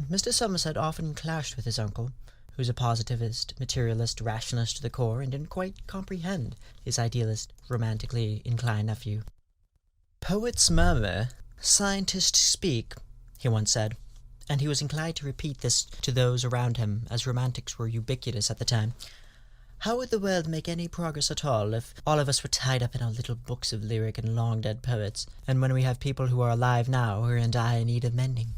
Mr. Somerset often clashed with his uncle, who was a positivist, materialist, rationalist to the core, and didn't quite comprehend his idealist, romantically inclined nephew. "Poets murmur, scientists speak," he once said, and he was inclined to repeat this to those around him, as romantics were ubiquitous at the time. How would the world make any progress at all if all of us were tied up in our little books of lyric and long-dead poets, and when we have people who are alive now who are in dire need of mending?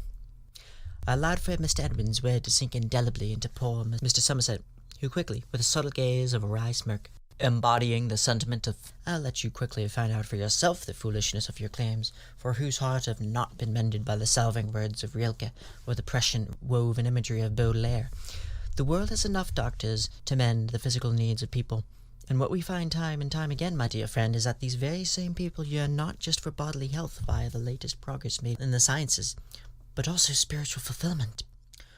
I allowed for Mr. Edwin's word to sink indelibly into poor Mr. Somerset, who quickly, with a subtle gaze of a wry smirk, embodying the sentiment of, "I'll let you quickly find out for yourself the foolishness of your claims, for whose heart have not been mended by the salving words of Rilke, or the prescient woven imagery of Baudelaire. The world has enough doctors to mend the physical needs of people, and what we find time and time again, my dear friend, is that these very same people yearn not just for bodily health via the latest progress made in the sciences, but also spiritual fulfillment.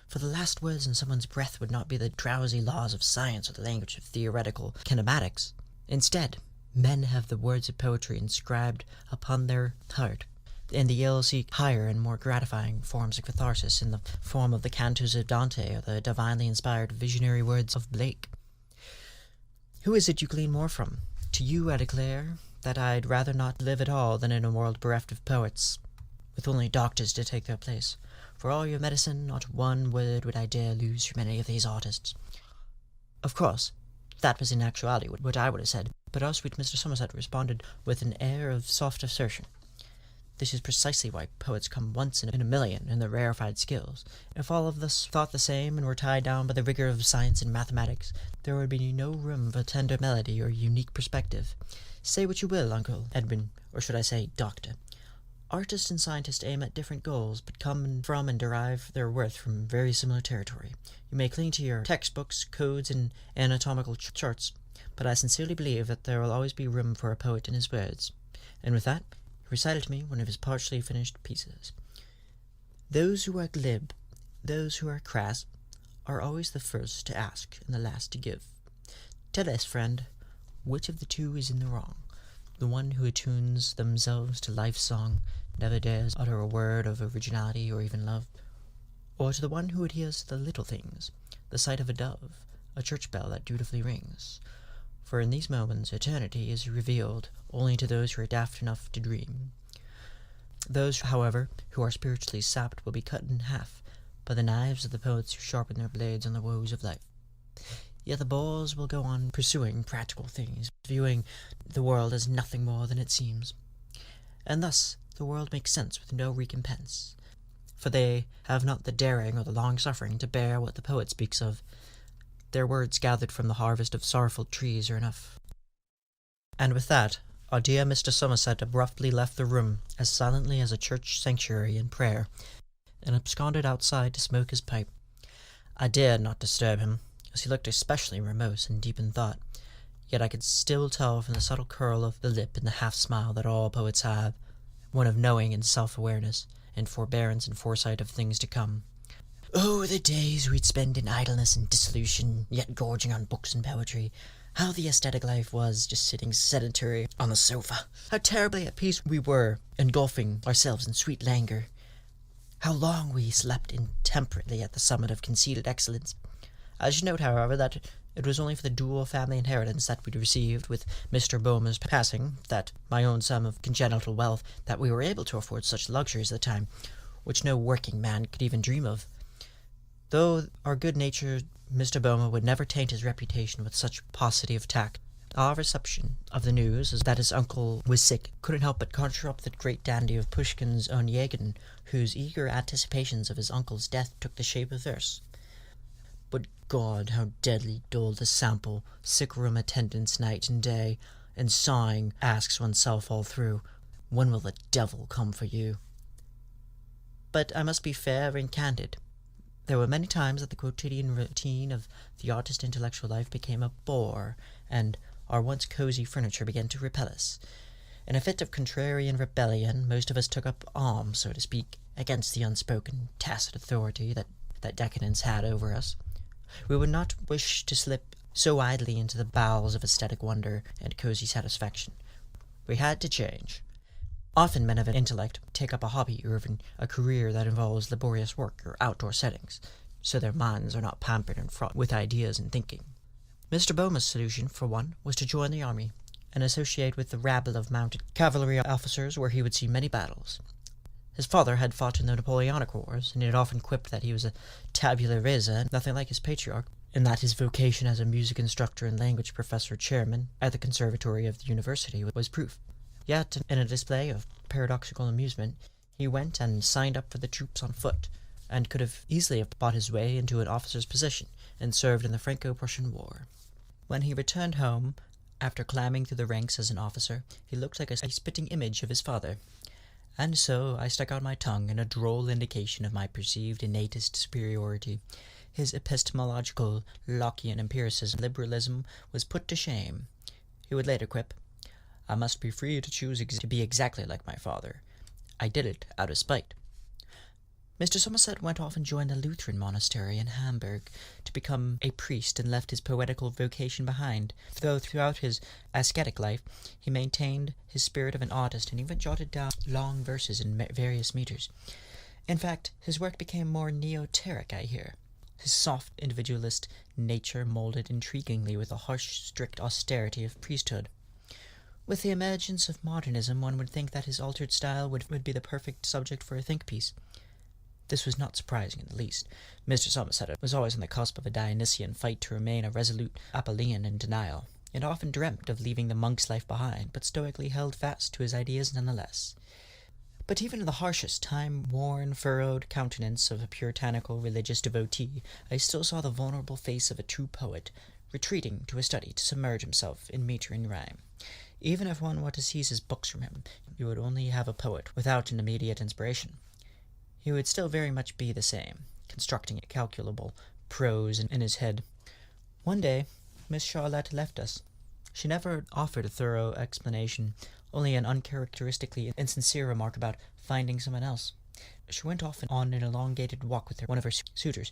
For the last words in someone's breath would not be the drowsy laws of science or the language of theoretical kinematics, Instead, men have the words of poetry inscribed upon their heart, and the ill seek higher and more gratifying forms of catharsis in the form of the cantos of Dante or the divinely inspired visionary words of Blake. Who is it you glean more from? To you I declare that I'd rather not live at all than in a world bereft of poets, with only doctors to take their place. For all your medicine, not one word would I dare lose from any of these artists. Of course, that was in actuality what I would have said, but our sweet Mr. Somerset responded with an air of soft assertion. This is precisely why poets come once in a million in their rarefied skills. If all of us thought the same and were tied down by the rigor of science and mathematics, there would be no room for tender melody or unique perspective. Say what you will, Uncle Edwin, or should I say, Doctor. Artists and scientists aim at different goals, but come from and derive their worth from very similar territory. You may cling to your textbooks, codes, and anatomical charts, but I sincerely believe that there will always be room for a poet in his words. And with that, he recited to me one of his partially finished pieces. Those who are glib, those who are crass, are always the first to ask and the last to give. Tell us, friend, which of the two is in the wrong? The one who attunes themselves to life's song, never dares utter a word of originality or even love, or to the one who adheres to the little things, the sight of a dove, a church bell that dutifully rings. For in these moments eternity is revealed only to those who are daft enough to dream. Those, however, who are spiritually sapped will be cut in half by the knives of the poets who sharpen their blades on the woes of life. Yet the bores will go on pursuing practical things, viewing the world as nothing more than it seems. And thus the world makes sense with no recompense, for they have not the daring or the long-suffering to bear what the poet speaks of. Their words gathered from the harvest of sorrowful trees are enough. And with that, our dear Mr. Somerset abruptly left the room as silently as a church sanctuary in prayer, and absconded outside to smoke his pipe. I dared not disturb him, as he looked especially morose and deep in thought, yet I could still tell from the subtle curl of the lip and the half-smile that all poets have, one of knowing and self-awareness, and forbearance and foresight of things to come. Oh, the days we'd spend in idleness and dissolution, yet gorging on books and poetry. How the aesthetic life was, just sitting sedentary on the sofa. How terribly at peace we were, engulfing ourselves in sweet languor. How long we slept intemperately at the summit of conceited excellence. I should note, however, that it was only for the dual family inheritance that we'd received with Mr. Boehmer's passing, that my own sum of congenital wealth, that we were able to afford such luxuries at the time, which no working man could even dream of. Though our good-natured Mr. Boehmer would never taint his reputation with such paucity of tact, our reception of the news is that his uncle was sick couldn't help but conjure up the great dandy of Pushkin's Onegin, whose eager anticipations of his uncle's death took the shape of verse. But God, how deadly dull the sample, sick-room attendance night and day, and sighing asks oneself all through, when will the devil come for you? But I must be fair and candid. There were many times that the quotidian routine of the artist intellectual life became a bore, and our once cozy furniture began to repel us. In a fit of contrarian rebellion, most of us took up arms, so to speak, against the unspoken, tacit authority that decadence had over us. We would not wish to slip so idly into the bowels of aesthetic wonder and cozy satisfaction. We had to change. Often men of intellect take up a hobby or even a career that involves laborious work or outdoor settings, so their minds are not pampered and fraught with ideas and thinking. Mr. Boehmer's solution, for one, was to join the army and associate with the rabble of mounted cavalry officers where he would see many battles. His father had fought in the Napoleonic Wars, and he had often quipped that he was a tabula rasa, nothing like his patriarch, and that his vocation as a music instructor and language professor chairman at the conservatory of the university was proof. Yet, in a display of paradoxical amusement, he went and signed up for the troops on foot, and could have easily bought his way into an officer's position, and served in the Franco-Prussian War. When he returned home, after climbing through the ranks as an officer, he looked like a spitting image of his father. And so I stuck out my tongue in a droll indication of my perceived innatist superiority. His epistemological Lockean empiricism liberalism was put to shame. He would later quip, I must be free to choose to be exactly like my father. I did it out of spite. Mr. Somerset went off and joined the Lutheran monastery in Hamburg to become a priest and left his poetical vocation behind, though throughout his ascetic life he maintained his spirit of an artist and even jotted down long verses in various meters. In fact, his work became more neoteric, I hear. His soft individualist nature molded intriguingly with the harsh, strict austerity of priesthood. With the emergence of modernism, one would think that his altered style would be the perfect subject for a think piece. This was not surprising in the least. Mr. Somerset was always on the cusp of a Dionysian fight to remain a resolute Apollinean in denial, and often dreamt of leaving the monk's life behind, but stoically held fast to his ideas nonetheless. But even in the harshest, time-worn, furrowed countenance of a puritanical religious devotee, I still saw the vulnerable face of a true poet, retreating to a study to submerge himself in metre and rhyme. Even if one were to seize his books from him, you would only have a poet without an immediate inspiration. He would still very much be the same, constructing calculable prose in his head. One day, Miss Charlotte left us. She never offered a thorough explanation, only an uncharacteristically insincere remark about finding someone else. She went off on an elongated walk with one of her suitors,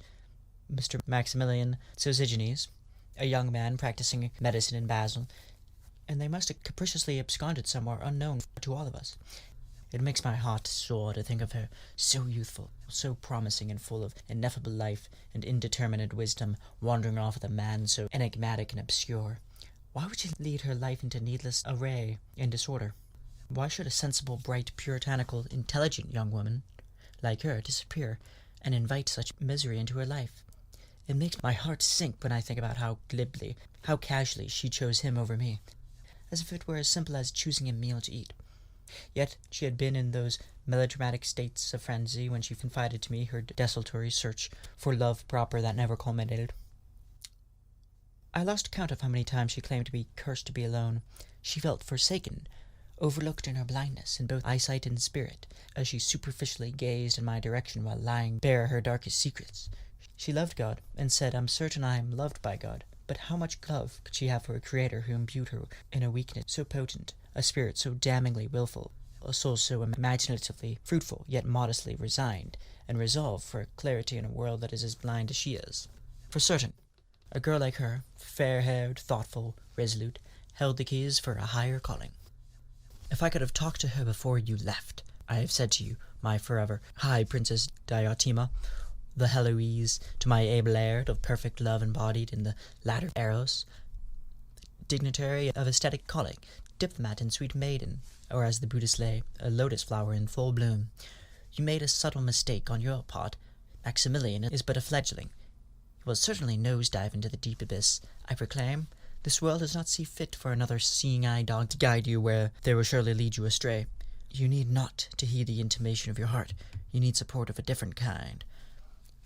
Mr. Maximilian Sosigenes, a young man practicing medicine in Basel, and they must have capriciously absconded somewhere unknown to all of us. It makes my heart sore to think of her, so youthful, so promising and full of ineffable life and indeterminate wisdom, wandering off with a man so enigmatic and obscure. Why would she lead her life into needless array and disorder? Why should a sensible, bright, puritanical, intelligent young woman like her disappear and invite such misery into her life? It makes my heart sink when I think about how glibly, how casually she chose him over me, as if it were as simple as choosing a meal to eat. Yet she had been in those melodramatic states of frenzy when she confided to me her desultory search for love proper that never culminated. I lost count of how many times she claimed to be cursed to be alone. She felt forsaken, overlooked in her blindness in both eyesight and spirit, as she superficially gazed in my direction while lying bare her darkest secrets. She loved God, and said, "I'm certain I am loved by God." But how much love could she have for a Creator who imbued her in a weakness so potent, a spirit so damningly willful, a soul so imaginatively fruitful, yet modestly resigned, and resolved for clarity in a world that is as blind as she is? For certain, a girl like her, fair-haired, thoughtful, resolute, held the keys for a higher calling. If I could have talked to her before you left, I have said to you, my forever high Princess Diotima, the Heloise to my able heir of perfect love embodied in the latter Eros, dignitary of aesthetic calling, diplomat and sweet maiden, or as the Buddhist lay, a lotus flower in full bloom. You made a subtle mistake on your part. Maximilian is but a fledgling. He will certainly nose-dive into the deep abyss, I proclaim. This world does not see fit for another seeing-eye dog to guide you where they will surely lead you astray. You need not to heed the intimation of your heart. You need support of a different kind.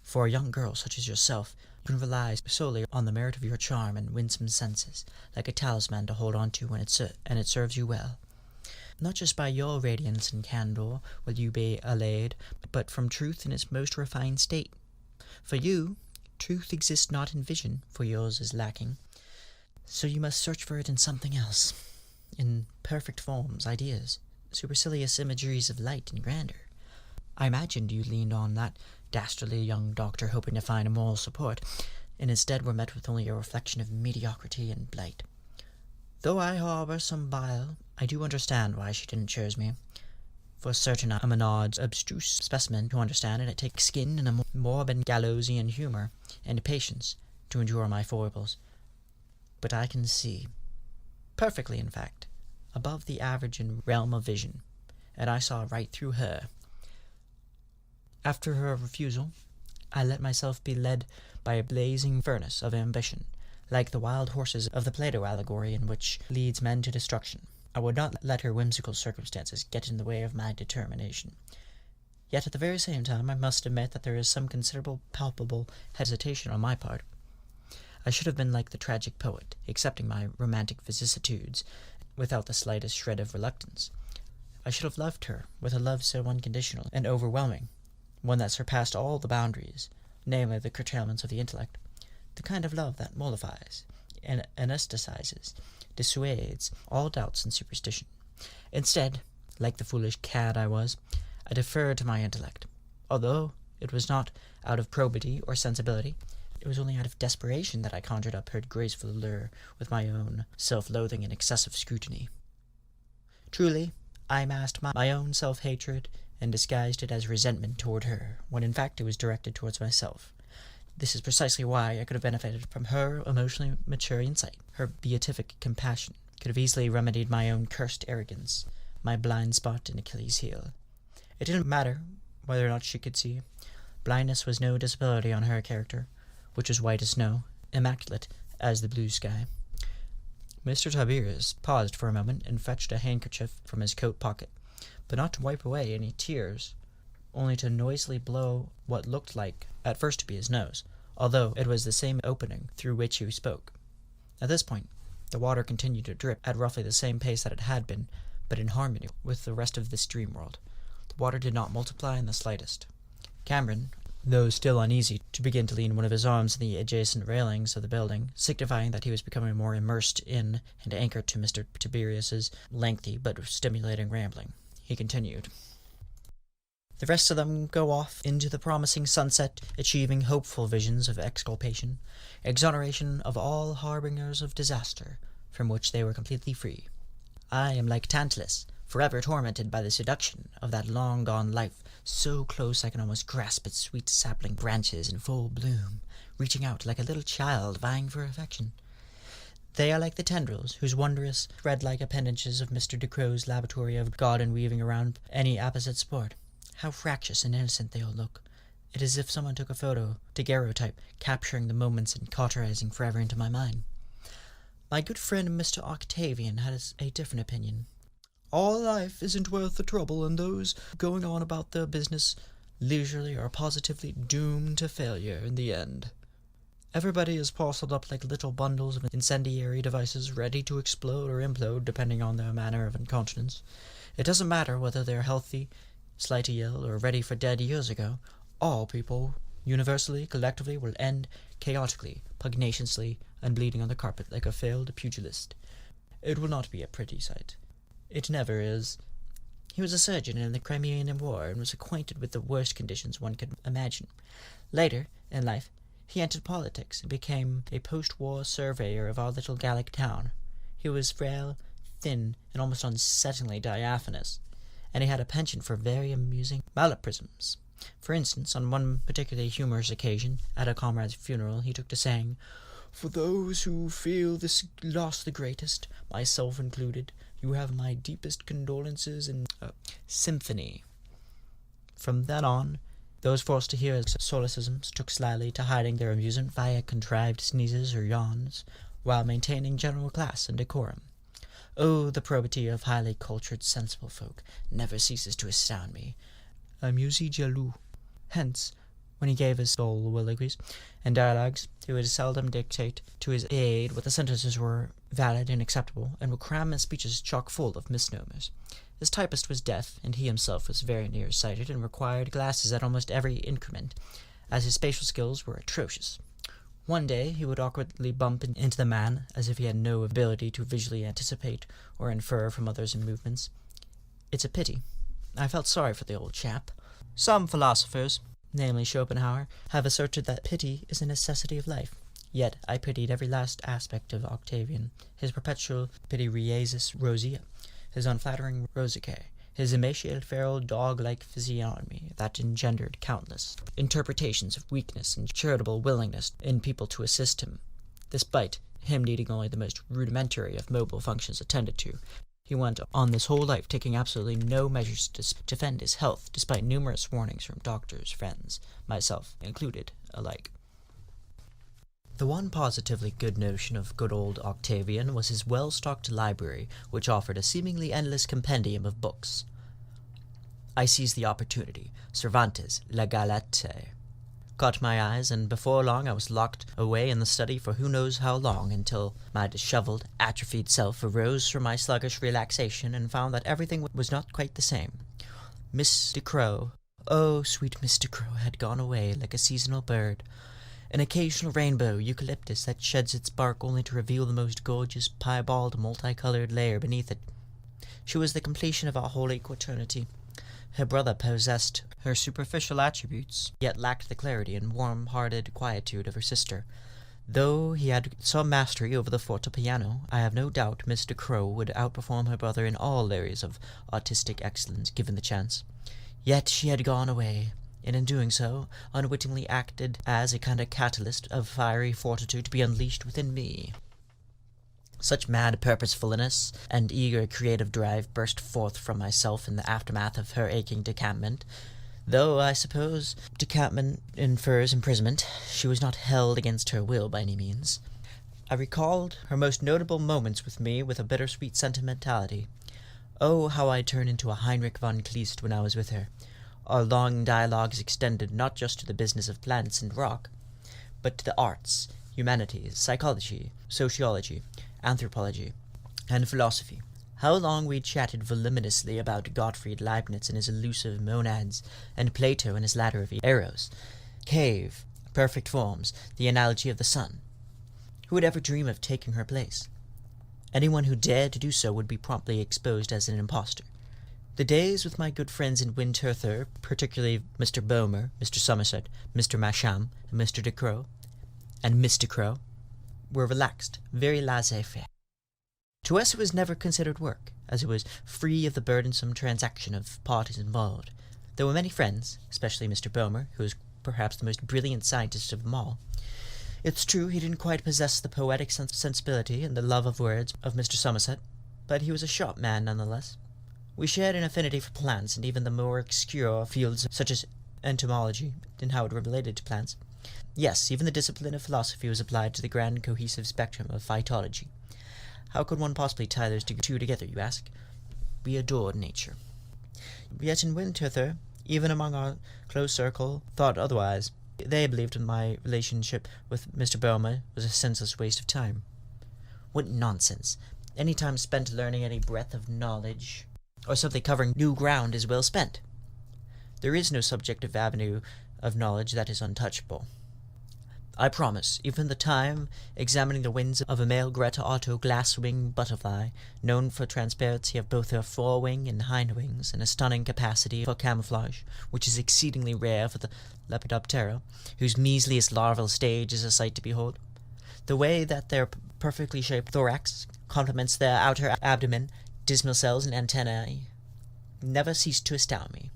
For a young girl such as yourself, you can rely solely on the merit of your charm and winsome senses, like a talisman to hold on to when it serves you well. Not just by your radiance and candor will you be allayed, but from truth in its most refined state. For you, truth exists not in vision, for yours is lacking. So you must search for it in something else, in perfect forms, ideas, supercilious imageries of light and grandeur. I imagined you leaned on that dastardly young doctor hoping to find a moral support, and instead were met with only a reflection of mediocrity and blight. Though I harbour some bile, I do understand why she didn't choose me. For certain I'm an odd, abstruse specimen to understand, and it takes skin and a morbid Gallowsian humour, and patience, to endure my foibles. But I can see, perfectly in fact, above the average in realm of vision, and I saw right through her. After her refusal, I let myself be led by a blazing furnace of ambition, like the wild horses of the Plato allegory in which leads men to destruction. I would not let her whimsical circumstances get in the way of my determination. Yet at the very same time I must admit that there is some considerable palpable hesitation on my part. I should have been like the tragic poet, accepting my romantic vicissitudes without the slightest shred of reluctance. I should have loved her with a love so unconditional and overwhelming, one that surpassed all the boundaries, namely the curtailments of the intellect, the kind of love that mollifies, and anesthetizes, dissuades all doubts and superstition. Instead, like the foolish cad I was, I deferred to my intellect, although It was not out of probity or sensibility. It was only out of desperation that I conjured up her graceful allure with my own self-loathing and excessive scrutiny. Truly, I masked my own self-hatred and disguised it as resentment toward her, when in fact it was directed towards myself. This is precisely why I could have benefited from her emotionally mature insight. Her beatific compassion could have easily remedied my own cursed arrogance, my blind spot and Achilles' heel. It didn't matter whether or not she could see. Blindness was no disability on her character, which was white as snow, immaculate as the blue sky. Mr. Tiberius paused for a moment and fetched a handkerchief from his coat pocket, but not to wipe away any tears, only to noisily blow what looked like at first to be his nose, although it was the same opening through which he spoke. At this point, the water continued to drip at roughly the same pace that it had been, but in harmony with the rest of this dream world. The water did not multiply in the slightest. Cameron, though still uneasy, to begin to lean one of his arms on the adjacent railings of the building, signifying that he was becoming more immersed in and anchored to Mr. Tiberius's lengthy but stimulating rambling. He continued. The rest of them go off into the promising sunset, achieving hopeful visions of exculpation, exoneration of all harbingers of disaster, from which they were completely free. I am like Tantalus, forever tormented by the seduction of that long-gone life, so close I can almost grasp its sweet sapling branches in full bloom, reaching out like a little child vying for affection. They are like the tendrils, whose wondrous, thread-like appendages of Mr. De Crow's laboratory of God and weaving around any apposite sport. How fractious and innocent they all look. It is as if someone took a photo, daguerreotype, capturing the moments and cauterizing forever into my mind. My good friend Mr. Octavian had a different opinion. All life isn't worth the trouble, and those going on about their business leisurely are positively doomed to failure in the end. Everybody is parceled up like little bundles of incendiary devices ready to explode or implode depending on their manner of incontinence. It doesn't matter whether they're healthy, slightly ill, or ready for dead years ago. All people, universally, collectively, will end chaotically, pugnaciously, and bleeding on the carpet like a failed pugilist. It will not be a pretty sight. It never is. He was a surgeon in the Crimean War and was acquainted with the worst conditions one could imagine. Later, in life, he entered politics and became a post-war surveyor of our little Gallic town. He was frail, thin, and almost unsettlingly diaphanous, and he had a penchant for very amusing malapropisms. For instance, on one particularly humorous occasion, at a comrade's funeral, he took to saying, "For those who feel this loss the greatest, myself included, you have my deepest condolences and symphony." From then on, those forced to hear his solecisms took slyly to hiding their amusement via contrived sneezes or yawns, while maintaining general class and decorum. Oh, the probity of highly cultured, sensible folk never ceases to astound me. Amusez jaloux. Hence, when he gave his soliloquies and dialogues, he would seldom dictate to his aide what the sentences were valid and acceptable, and would cram his speeches chock full of misnomers. His typist was deaf, and he himself was very near-sighted, and required glasses at almost every increment, as his spatial skills were atrocious. One day he would awkwardly bump into the man, as if he had no ability to visually anticipate or infer from others' movements. It's a pity. I felt sorry for the old chap. Some philosophers, namely Schopenhauer, have asserted that pity is a necessity of life. Yet I pitied every last aspect of Octavian, his perpetual pityriasis rosea, his unflattering rosicae, his emaciated feral dog-like physiognomy that engendered countless interpretations of weakness and charitable willingness in people to assist him. Despite him needing only the most rudimentary of mobile functions attended to, he went on this whole life taking absolutely no measures to defend his health, despite numerous warnings from doctors, friends, myself included, alike. The one positively good notion of good old Octavian was his well-stocked library, which offered a seemingly endless compendium of books. I seized the opportunity. Cervantes, La Galette, caught my eyes, and before long I was locked away in the study for who knows how long, until my disheveled, atrophied self arose from my sluggish relaxation and found that everything was not quite the same. Miss De Crow, oh, sweet Miss De Crow, had gone away like a seasonal bird. An occasional rainbow eucalyptus that sheds its bark only to reveal the most gorgeous, piebald, multicolored layer beneath it. She was the completion of our holy quaternity. Her brother possessed her superficial attributes, yet lacked the clarity and warm-hearted quietude of her sister. Though he had some mastery over the fortepiano, I have no doubt Mr. Crow would outperform her brother in all areas of artistic excellence, given the chance. Yet she had gone away, and in doing so, unwittingly acted as a kind of catalyst of fiery fortitude to be unleashed within me. Such mad purposefulness and eager creative drive burst forth from myself in the aftermath of her aching decampment. Though, I suppose, decampment infers imprisonment, she was not held against her will by any means. I recalled her most notable moments with me with a bittersweet sentimentality. Oh, how I turned into a Heinrich von Kleist when I was with her. Our long dialogues extended not just to the business of plants and rock, but to the arts, humanities, psychology, sociology, anthropology, and philosophy. How long we chatted voluminously about Gottfried Leibniz and his elusive monads, and Plato and his ladder of Eros, cave, perfect forms, the analogy of the sun. Who would ever dream of taking her place? Anyone who dared to do so would be promptly exposed as an impostor. The days with my good friends in Winterthur, particularly Mr. Boehmer, Mr. Somerset, Mr. Masham, and Mr. Crow, were relaxed, very laissez-faire. To us it was never considered work, as it was free of the burdensome transaction of parties involved. There were many friends, especially Mr. Boehmer, who was perhaps the most brilliant scientist of them all. It's true he didn't quite possess the poetic sensibility and the love of words of Mr. Somerset, but he was a sharp man nonetheless. We shared an affinity for plants and even the more obscure fields such as entomology and how it related to plants. Yes, even the discipline of philosophy was applied to the grand cohesive spectrum of phytology. How could one possibly tie those two together, you ask? We adored nature. Yet in Winterthur, even among our close circle, thought otherwise. They believed my relationship with Mr. Boehmer was a senseless waste of time. What nonsense! Any time spent learning any breadth of knowledge, or simply covering new ground, is well spent. There is no subjective avenue of knowledge that is untouchable. I promise, even the time examining the wings of a male Greta Otto glass-wing butterfly, known for transparency of both her forewing and hind wings, and a stunning capacity for camouflage, which is exceedingly rare for the Lepidoptera, whose measliest larval stage is a sight to behold. The way that their perfectly shaped thorax complements their outer abdomen, dismal cells, and antennae never ceased to astound me.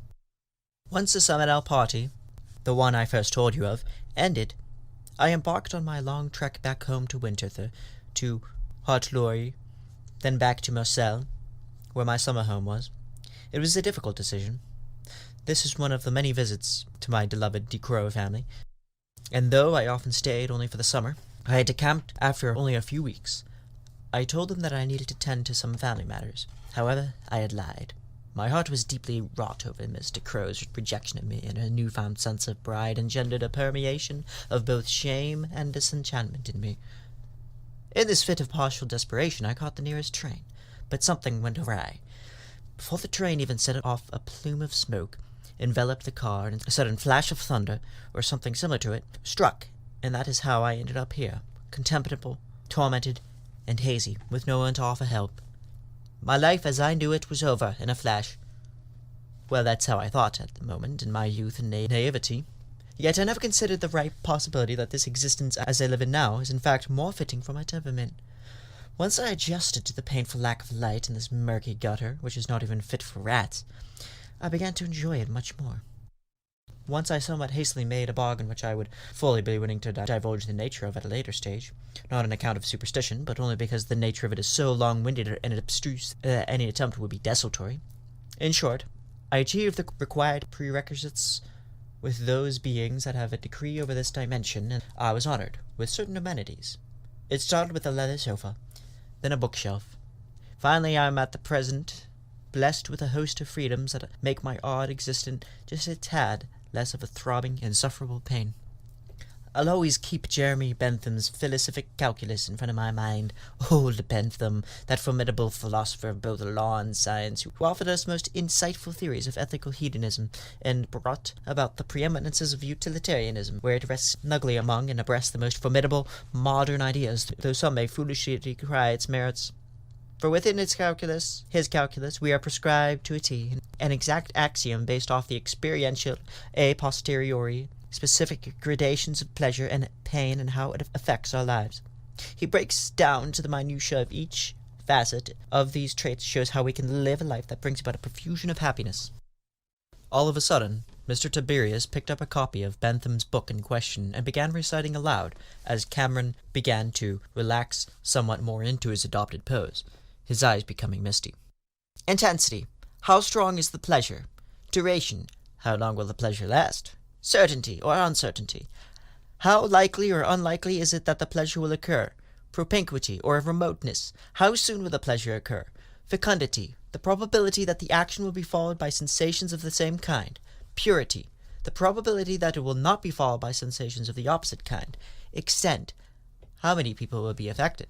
Once the Summerall party, the one I first told you of, ended, I embarked on my long trek back home to Winterthur, to Hartlepool, then back to Marseille, where my summer home was. It was a difficult decision. This is one of the many visits to my beloved de Crow family, and though I often stayed only for the summer, I had decamped after only a few weeks. I told them that I needed to tend to some family matters. However, I had lied. My heart was deeply wrought over Mr. Crow's rejection of me, and her newfound sense of pride engendered a permeation of both shame and disenchantment in me. In this fit of partial desperation, I caught the nearest train, but something went awry. Before the train even set off, a plume of smoke enveloped the car, and a sudden flash of thunder, or something similar to it, struck, and that is how I ended up here, contemptible, tormented, and hazy, with no one to offer help. My life as I knew it was over in a flash. Well, that's how I thought at the moment, in my youth and naivety. Yet I never considered the ripe possibility that this existence as I live it now is in fact more fitting for my temperament. Once I adjusted to the painful lack of light in this murky gutter, which is not even fit for rats, I began to enjoy it much more. Once I somewhat hastily made a bargain which I would fully be willing to divulge the nature of at a later stage, not on account of superstition, but only because the nature of it is so long-winded and abstruse that any attempt would be desultory. In short, I achieved the required prerequisites with those beings that have a decree over this dimension, and I was honored with certain amenities. It started with a leather sofa, then a bookshelf. Finally, I am at the present blessed with a host of freedoms that make my odd existence just a tad less of a throbbing, insufferable pain. I'll always keep Jeremy Bentham's philosophic calculus in front of my mind. Old Bentham, that formidable philosopher of both law and science, who offered us most insightful theories of ethical hedonism, and brought about the preeminences of utilitarianism, where it rests snugly among and abreast the most formidable modern ideas, though some may foolishly decry its merits. For within his calculus, we are prescribed to a T, an exact axiom based off the experiential, a posteriori, specific gradations of pleasure and pain and how it affects our lives. He breaks down to the minutiae of each facet of these traits, shows how we can live a life that brings about a profusion of happiness. All of a sudden, Mr. Tiberius picked up a copy of Bentham's book in question and began reciting aloud as Cameron began to relax somewhat more into his adopted pose, his eyes becoming misty. Intensity. How strong is the pleasure? Duration. How long will the pleasure last? Certainty or uncertainty. How likely or unlikely is it that the pleasure will occur? Propinquity or remoteness. How soon will the pleasure occur? Fecundity. The probability that the action will be followed by sensations of the same kind. Purity. The probability that it will not be followed by sensations of the opposite kind. Extent. How many people will be affected?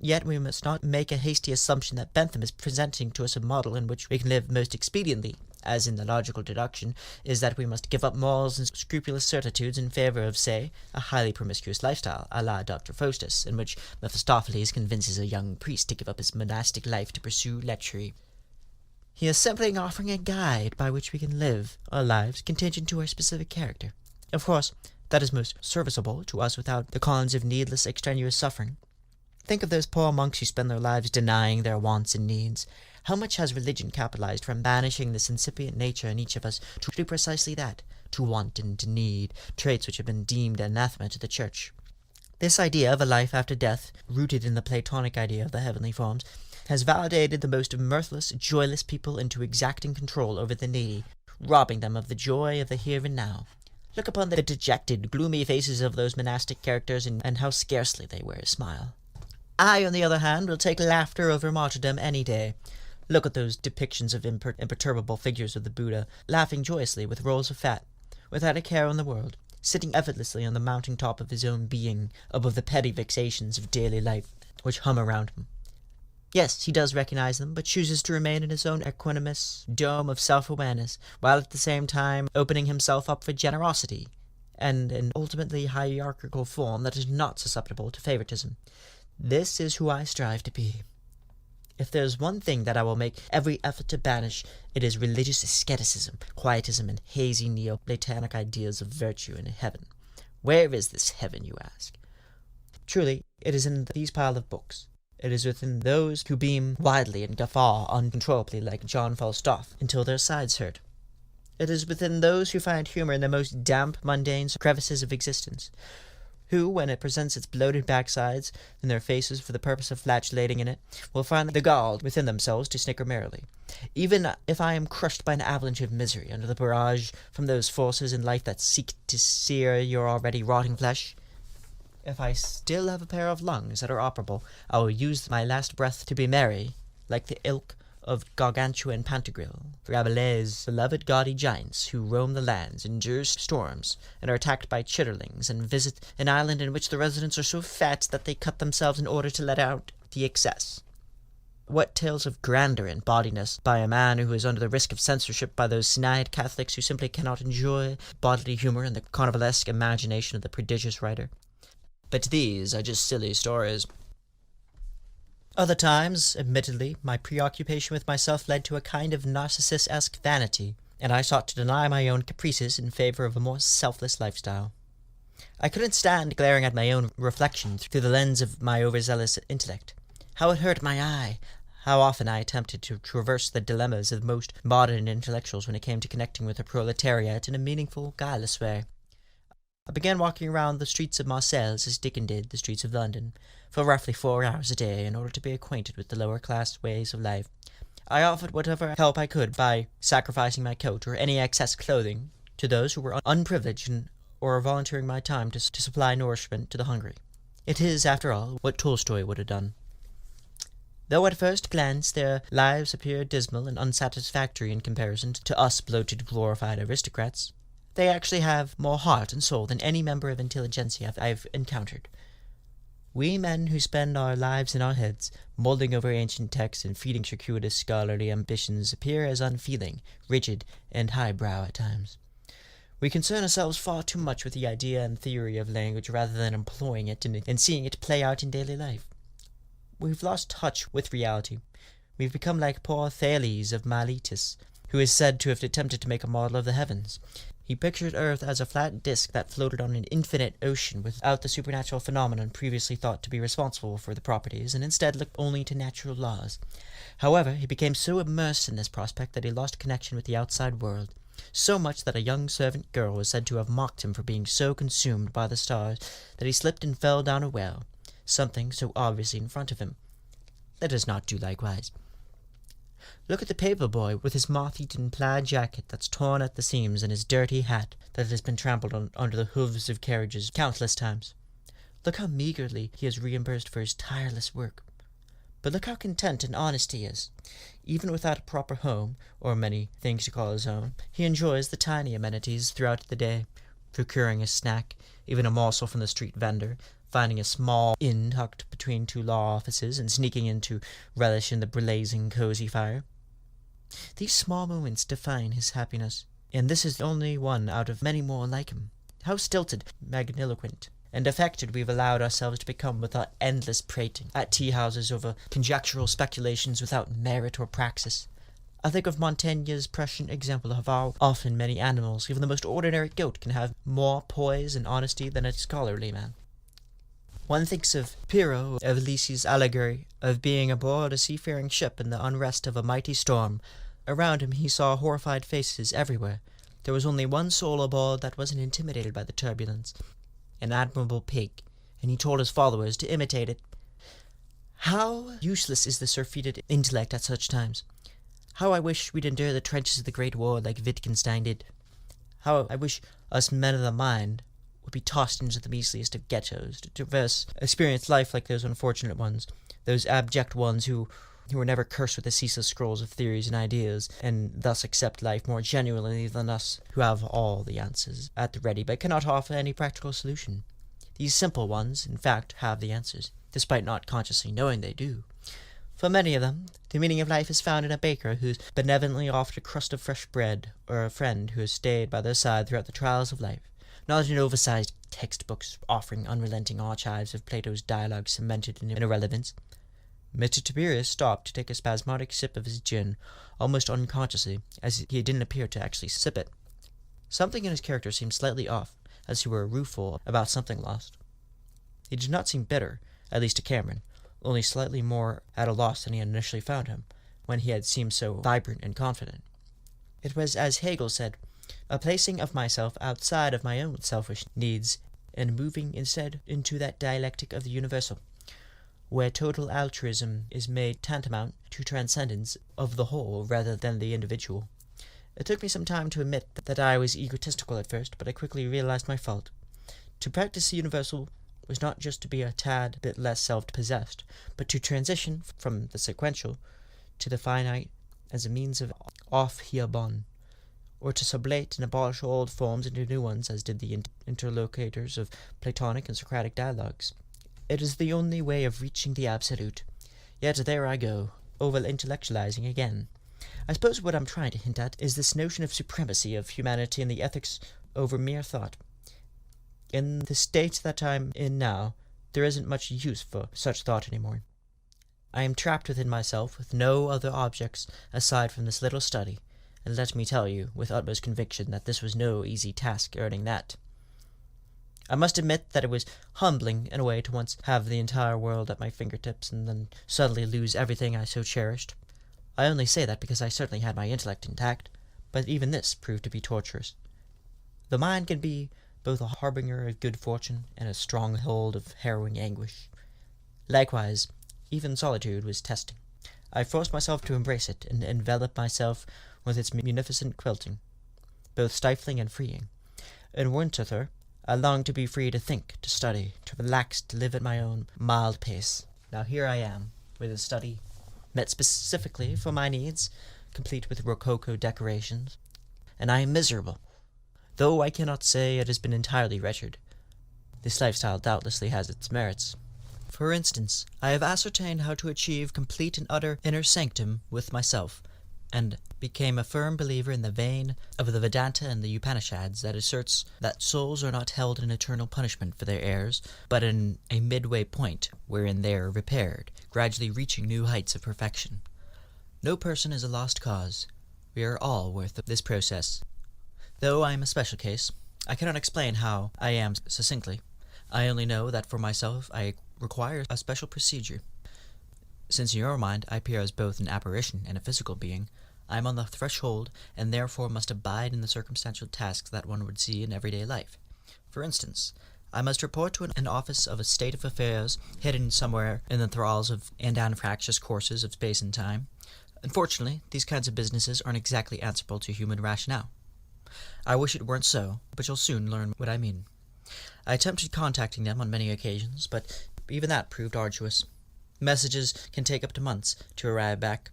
Yet we must not make a hasty assumption that Bentham is presenting to us a model in which we can live most expediently, as in the logical deduction, is that we must give up morals and scrupulous certitudes in favor of, say, a highly promiscuous lifestyle, a la Dr. Faustus, in which Mephistopheles convinces a young priest to give up his monastic life to pursue lechery. He is simply offering a guide by which we can live our lives contingent to our specific character. Of course, that is most serviceable to us without the cons of needless extraneous suffering. Think of those poor monks who spend their lives denying their wants and needs. How much has religion capitalized from banishing this incipient nature in each of us to do precisely that, to want and to need, traits which have been deemed anathema to the Church? This idea of a life after death, rooted in the Platonic idea of the heavenly forms, has validated the most mirthless, joyless people into exacting control over the needy, robbing them of the joy of the here and now. Look upon the dejected, gloomy faces of those monastic characters, and how scarcely they wear a smile. I, on the other hand, will take laughter over martyrdom any day. Look at those depictions of imperturbable figures of the Buddha, laughing joyously with rolls of fat, without a care in the world, sitting effortlessly on the mounting top of his own being, above the petty vexations of daily life, which hum around him. Yes, he does recognize them, but chooses to remain in his own equanimous dome of self-awareness, while at the same time opening himself up for generosity, and an ultimately hierarchical form that is not susceptible to favoritism. This is who I strive to be. If there is one thing that I will make every effort to banish, it is religious asceticism, quietism, and hazy Neoplatonic ideas of virtue and heaven. Where is this heaven, you ask? Truly, it is in these pile of books. It is within those who beam widely and guffaw uncontrollably like John Falstaff until their sides hurt. It is within those who find humor in the most damp, mundane crevices of existence, who, when it presents its bloated backsides in their faces for the purpose of flatulating in it, will find the gall within themselves to snicker merrily. Even if I am crushed by an avalanche of misery under the barrage from those forces in life that seek to sear your already rotting flesh, if I still have a pair of lungs that are operable, I will use my last breath to be merry, like the ilk of Gargantua and Pantagruel, Rabelais' beloved gaudy giants who roam the lands, endure storms, and are attacked by chitterlings, and visit an island in which the residents are so fat that they cut themselves in order to let out the excess. What tales of grandeur and bodiness by a man who is under the risk of censorship by those snide Catholics who simply cannot enjoy bodily humor and the carnivalesque imagination of the prodigious writer. But these are just silly stories. Other times, admittedly, my preoccupation with myself led to a kind of Narcissus-esque vanity, and I sought to deny my own caprices in favor of a more selfless lifestyle. I couldn't stand glaring at my own reflection through the lens of my overzealous intellect. How it hurt my eye! How often I attempted to traverse the dilemmas of most modern intellectuals when it came to connecting with the proletariat in a meaningful, guileless way. I began walking around the streets of Marseilles as Dickens did the streets of London, for roughly 4 hours a day in order to be acquainted with the lower-class ways of life. I offered whatever help I could by sacrificing my coat or any excess clothing to those who were unprivileged or volunteering my time to supply nourishment to the hungry. It is, after all, what Tolstoy would have done. Though at first glance their lives appear dismal and unsatisfactory in comparison to us bloated, glorified aristocrats, they actually have more heart and soul than any member of intelligentsia I've encountered. We men who spend our lives in our heads, mulling over ancient texts and feeding circuitous scholarly ambitions, appear as unfeeling, rigid, and highbrow at times. We concern ourselves far too much with the idea and theory of language rather than employing it and seeing it play out in daily life. We've lost touch with reality. We've become like poor Thales of Miletus, who is said to have attempted to make a model of the heavens. He pictured Earth as a flat disk that floated on an infinite ocean without the supernatural phenomenon previously thought to be responsible for the properties, and instead looked only to natural laws. However, he became so immersed in this prospect that he lost connection with the outside world, so much that a young servant girl was said to have mocked him for being so consumed by the stars that he slipped and fell down a well, something so obviously in front of him. Let us not do likewise. Look at the paper boy with his moth-eaten plaid jacket that's torn at the seams and his dirty hat that has been trampled on under the hooves of carriages countless times. Look how meagerly he is reimbursed for his tireless work. But look how content and honest he is. Even without a proper home, or many things to call his own, he enjoys the tiny amenities throughout the day, procuring a snack, even a morsel from the street vendor, finding a small inn tucked between two law offices, and sneaking in to relish in the blazing cozy fire. These small moments define his happiness, and this is only one out of many more like him. How stilted, magniloquent, and affected we've allowed ourselves to become with our endless prating at tea-houses over conjectural speculations without merit or praxis. I think of Montaigne's prescient example of how often many animals, even the most ordinary goat, can have more poise and honesty than a scholarly man. One thinks of Pyrrho of Ulysses' allegory of being aboard a seafaring ship in the unrest of a mighty storm. Around him he saw horrified faces everywhere. There was only one soul aboard that wasn't intimidated by the turbulence, an admirable pig, and he told his followers to imitate it. How useless is the surfeited intellect at such times! How I wish we'd endure the trenches of the Great War like Wittgenstein did! How I wish us men of the mind would be tossed into the measliest of ghettos, to experience life like those unfortunate ones, those abject ones who were never cursed with the ceaseless scrolls of theories and ideas, and thus accept life more genuinely than us, who have all the answers at the ready, but cannot offer any practical solution. These simple ones, in fact, have the answers, despite not consciously knowing they do. For many of them, the meaning of life is found in a baker who's benevolently offered a crust of fresh bread, or a friend who has stayed by their side throughout the trials of life, not in oversized textbooks offering unrelenting archives of Plato's dialogue cemented in irrelevance. Mr. Tiberius stopped to take a spasmodic sip of his gin, almost unconsciously, as he didn't appear to actually sip it. Something in his character seemed slightly off, as he were rueful about something lost. He did not seem bitter, at least to Cameron, only slightly more at a loss than he had initially found him, when he had seemed so vibrant and confident. It was as Hegel said, a placing of myself outside of my own selfish needs, and moving instead into that dialectic of the universal, where total altruism is made tantamount to transcendence of the whole rather than the individual. It took me some time to admit that I was egotistical at first, but I quickly realized my fault. To practice the universal was not just to be a tad bit less self-possessed, but to transition from the sequential to the finite as a means of off here bon, or to sublate and abolish old forms into new ones, as did the interlocutors of Platonic and Socratic dialogues. It is the only way of reaching the absolute. Yet there I go, over-intellectualizing again. I suppose what I'm trying to hint at is this notion of supremacy of humanity and the ethics over mere thought. In the state that I'm in now, there isn't much use for such thought anymore. I am trapped within myself with no other objects aside from this little study, and let me tell you with utmost conviction that this was no easy task earning that. I must admit that it was humbling in a way to once have the entire world at my fingertips and then suddenly lose everything I so cherished. I only say that because I certainly had my intellect intact, but even this proved to be torturous. The mind can be both a harbinger of good fortune and a stronghold of harrowing anguish. Likewise, even solitude was testing. I forced myself to embrace it and envelop myself with its munificent quilting, both stifling and freeing. In winter, I longed to be free to think, to study, to relax, to live at my own mild pace. Now here I am, with a study met specifically for my needs, complete with rococo decorations, and I am miserable. Though I cannot say it has been entirely wretched. This lifestyle doubtlessly has its merits. For instance, I have ascertained how to achieve complete and utter inner sanctum with myself, and became a firm believer in the vein of the Vedanta and the Upanishads that asserts that souls are not held in eternal punishment for their errors, but in a midway point wherein they are repaired, gradually reaching new heights of perfection. No person is a lost cause. We are all worth this process. Though I am a special case, I cannot explain how I am succinctly. I only know that for myself I require a special procedure. Since in your mind I appear as both an apparition and a physical being, I am on the threshold and therefore must abide in the circumstantial tasks that one would see in everyday life. For instance, I must report to an office of a state of affairs hidden somewhere in the thralls of and anfractious courses of space and time. Unfortunately, these kinds of businesses aren't exactly answerable to human rationale. I wish it weren't so, but you'll soon learn what I mean. I attempted contacting them on many occasions, but even that proved arduous. Messages can take up to months to arrive back,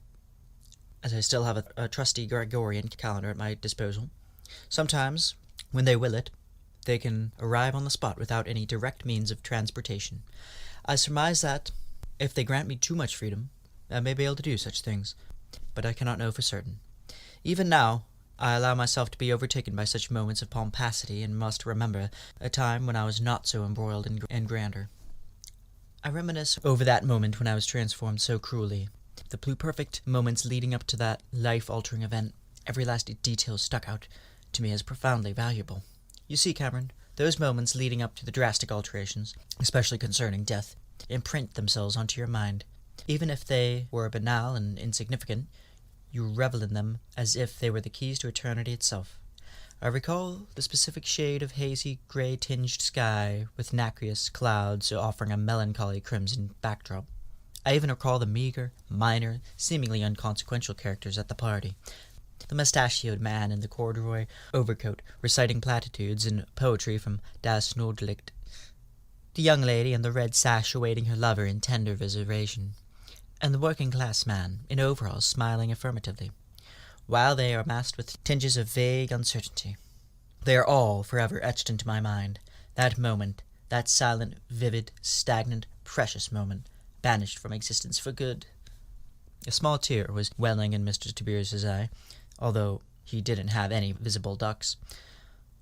as I still have a trusty Gregorian calendar at my disposal. Sometimes, when they will it, they can arrive on the spot without any direct means of transportation. I surmise that, if they grant me too much freedom, I may be able to do such things, but I cannot know for certain. Even now, I allow myself to be overtaken by such moments of pomposity, and must remember a time when I was not so embroiled in grandeur. I reminisce over that moment when I was transformed so cruelly. The pluperfect moments leading up to that life-altering event, every last detail stuck out to me as profoundly valuable. You see, Cameron, those moments leading up to the drastic alterations, especially concerning death, imprint themselves onto your mind. Even if they were banal and insignificant, you revel in them as if they were the keys to eternity itself. I recall the specific shade of hazy, grey-tinged sky, with nacreous clouds offering a melancholy crimson backdrop. I even recall the meager, minor, seemingly inconsequential characters at the party. The mustachioed man in the corduroy overcoat, reciting platitudes and poetry from Das Nordlicht. The young lady in the red sash awaiting her lover in tender reservation. And the working-class man, in overalls, smiling affirmatively, while they are masked with tinges of vague uncertainty. They are all forever etched into my mind. That moment, that silent, vivid, stagnant, precious moment, banished from existence for good. A small tear was welling in Mr. Tiberius's eye, although he didn't have any visible ducts.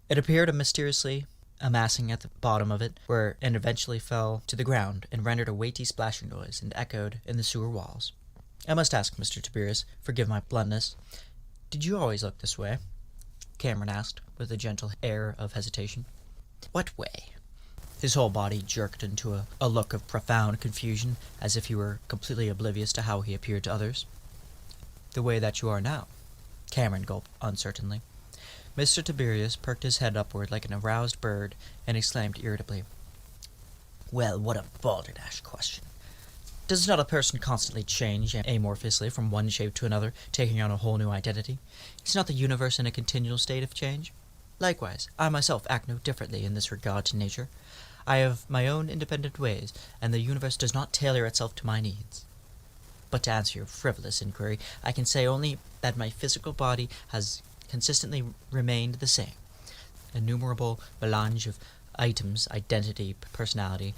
It appeared mysteriously amassing at the bottom of it, where it eventually fell to the ground and rendered a weighty splashing noise and echoed in the sewer walls. I must ask, Mr. Tiberius, forgive my bluntness, did you always look this way? Cameron asked, with a gentle air of hesitation. What way? His whole body jerked into a look of profound confusion, as if he were completely oblivious to how he appeared to others. The way that you are now, Cameron gulped uncertainly. Mr. Tiberius perked his head upward like an aroused bird, and exclaimed irritably, Well, what a balderdash question. Does not a person constantly change amorphously from one shape to another, taking on a whole new identity? Is not the universe in a continual state of change? Likewise, I myself act no differently in this regard to nature. I have my own independent ways, and the universe does not tailor itself to my needs. But to answer your frivolous inquiry, I can say only that my physical body has consistently remained the same. Innumerable melange of items, identity, personality,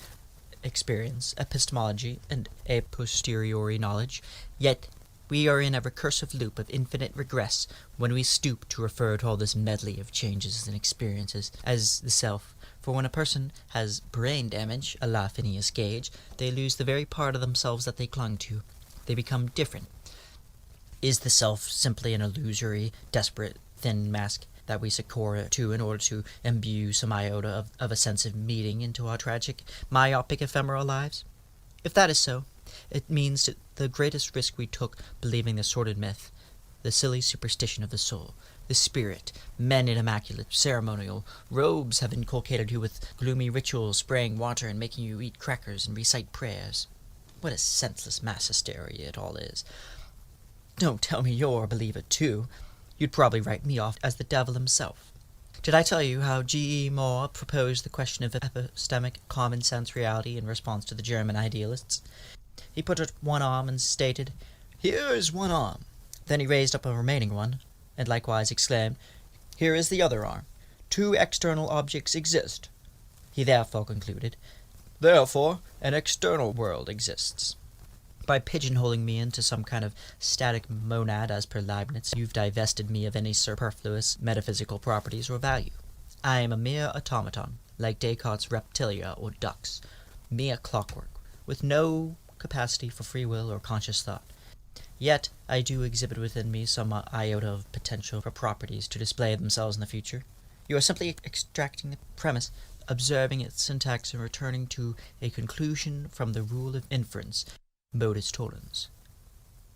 experience, epistemology, and a posteriori knowledge, yet we are in a recursive loop of infinite regress when we stoop to refer to all this medley of changes and experiences as the self. For when a person has brain damage, a la Phineas Gage, they lose the very part of themselves that they clung to. They become different. Is the self simply an illusory, desperate, thin mask that we succor to in order to imbue some iota of a sense of meaning into our tragic, myopic, ephemeral lives? If that is so, it means the greatest risk we took believing the sordid myth, the silly superstition of the soul, the spirit, men in immaculate ceremonial robes have inculcated you with gloomy rituals, spraying water and making you eat crackers and recite prayers. What a senseless mass hysteria it all is. Don't tell me you're a believer too. You'd probably write me off as the devil himself. Did I tell you how G.E. Moore proposed the question of epistemic common-sense reality in response to the German idealists? He put out one arm and stated, Here is one arm. Then he raised up a remaining one, and likewise exclaimed, Here is the other arm. Two external objects exist. He therefore concluded, Therefore, an external world exists. By pigeonholing me into some kind of static monad as per Leibniz, you've divested me of any superfluous metaphysical properties or value. I am a mere automaton, like Descartes' reptilia or ducks, mere clockwork, with no capacity for free will or conscious thought. Yet I do exhibit within me some iota of potential for properties to display themselves in the future. You are simply extracting the premise, observing its syntax, and returning to a conclusion from the rule of inference, modus tollens.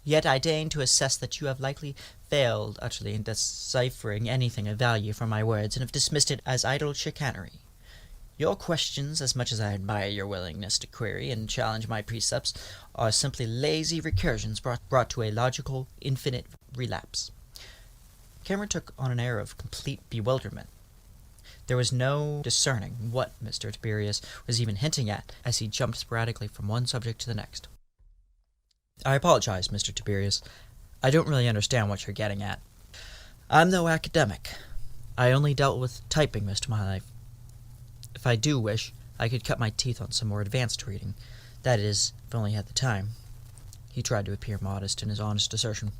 Yet I deign to assess that you have likely failed utterly in deciphering anything of value from my words, and have dismissed it as idle chicanery. Your questions, as much as I admire your willingness to query and challenge my precepts, are simply lazy recursions brought to a logical, infinite relapse. Cameron took on an air of complete bewilderment. There was no discerning what Mr. Tiberius was even hinting at as he jumped sporadically from one subject to the next. I apologize, Mr. Tiberius. I don't really understand what you're getting at. I'm no academic. I only dealt with typing most of my life. If I do wish, I could cut my teeth on some more advanced reading. That is, if I only had the time. He tried to appear modest in his honest assertion.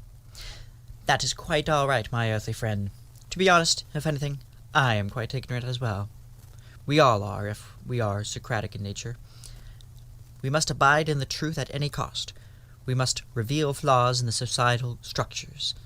That is quite all right, my earthly friend. To be honest, if anything, I am quite ignorant as well. We all are, if we are Socratic in nature. We must abide in the truth at any cost. We must reveal flaws in the societal structures,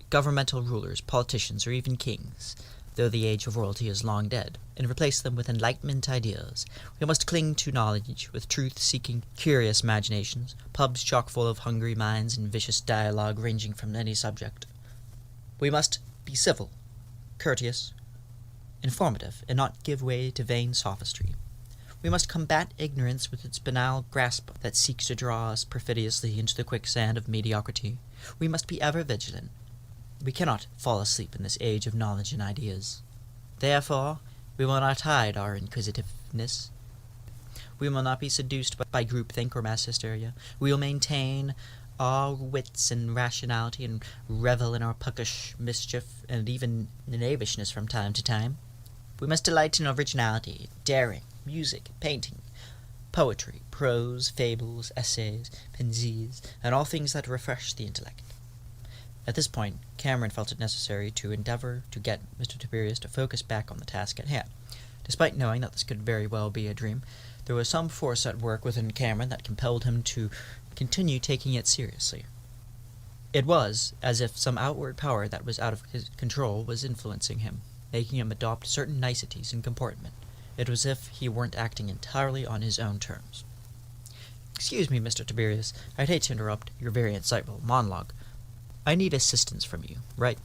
governmental rulers, politicians, or even kings, though the age of royalty is long dead, and replace them with Enlightenment ideals. We must cling to knowledge with truth-seeking, curious imaginations, pubs chock full of hungry minds, and vicious dialogue ranging from any subject. We must be civil, courteous, informative, and not give way to vain sophistry. We must combat ignorance with its banal grasp that seeks to draw us perfidiously into the quicksand of mediocrity. We must be ever vigilant. We cannot fall asleep in this age of knowledge and ideas. Therefore, we will not hide our inquisitiveness. We will not be seduced by groupthink or mass hysteria. We will maintain our wits and rationality and revel in our puckish mischief and even knavishness from time to time. We must delight in originality, daring, music, painting, poetry, prose, fables, essays, pensies, and all things that refresh the intellect. At this point, Cameron felt it necessary to endeavor to get Mr. Tiberius to focus back on the task at hand. Despite knowing that this could very well be a dream, there was some force at work within Cameron that compelled him to continue taking it seriously. It was as if some outward power that was out of his control was influencing him, making him adopt certain niceties in comportment. It was as if he weren't acting entirely on his own terms. Excuse me, Mr. Tiberius, I'd hate to interrupt your very insightful monologue. I need assistance from you, right?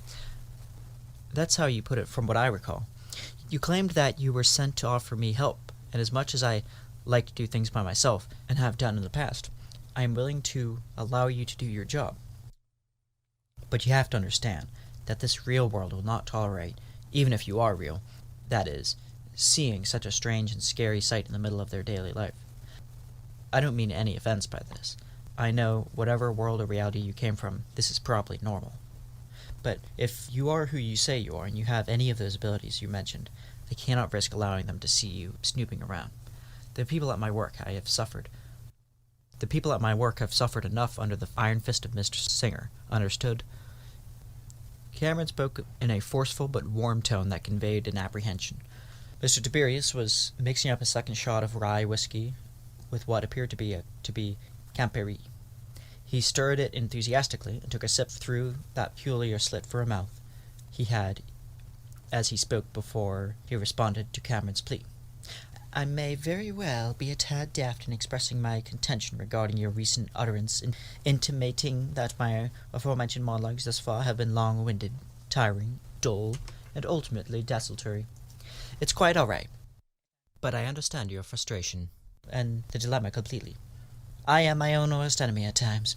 That's how you put it from what I recall. You claimed that you were sent to offer me help, and as much as I like to do things by myself, and have done in the past, I am willing to allow you to do your job. But you have to understand that this real world will not tolerate, even if you are real, that is, seeing such a strange and scary sight in the middle of their daily life. I don't mean any offense by this. I know whatever world or reality you came from, this is probably normal. But if you are who you say you are, and you have any of those abilities you mentioned, I cannot risk allowing them to see you snooping around. The people at my work have suffered enough under the iron fist of Mr. Singer. Understood? Cameron spoke in a forceful but warm tone that conveyed an apprehension. Mr. Tiberius was mixing up a second shot of rye whiskey with what appeared to be Campari. He stirred it enthusiastically and took a sip through that peculiar slit for a mouth he had as he spoke before he responded to Cameron's plea. I may very well be a tad daft in expressing my contention regarding your recent utterance in intimating that my aforementioned monologues thus far have been long-winded, tiring, dull, and ultimately desultory. It's quite all right, but I understand your frustration and the dilemma completely. I am my own worst enemy at times,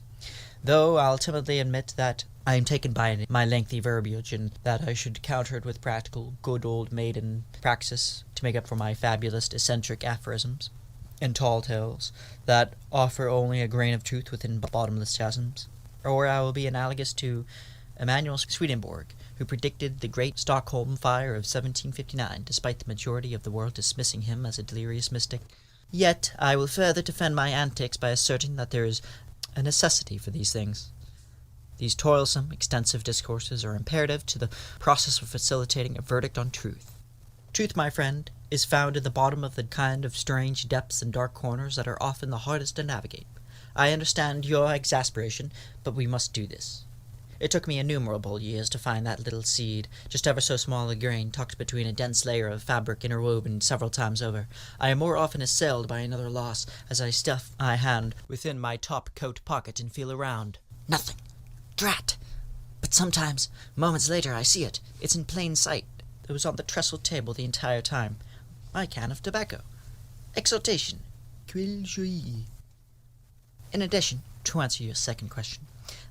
though I'll timidly admit that I am taken by my lengthy verbiage, and that I should counter it with practical, good old maiden praxis to make up for my fabulous, eccentric aphorisms and tall tales that offer only a grain of truth within bottomless chasms. Or I will be analogous to Emanuel Swedenborg, who predicted the great Stockholm fire of 1759, despite the majority of the world dismissing him as a delirious mystic. Yet I will further defend my antics by asserting that there is a necessity for these things. These toilsome, extensive discourses are imperative to the process of facilitating a verdict on truth. Truth, my friend, is found at the bottom of the kind of strange depths and dark corners that are often the hardest to navigate. I understand your exasperation, but we must do this. It took me innumerable years to find that little seed, just ever so small a grain, tucked between a dense layer of fabric interwoven several times over. I am more often assailed by another loss, as I stuff my hand within my top coat pocket and feel around. Nothing. Drat! But sometimes, moments later, I see it. It's in plain sight. It was on the trestle table the entire time. My can of tobacco. Exultation. Quelle joie. In addition, to answer your second question,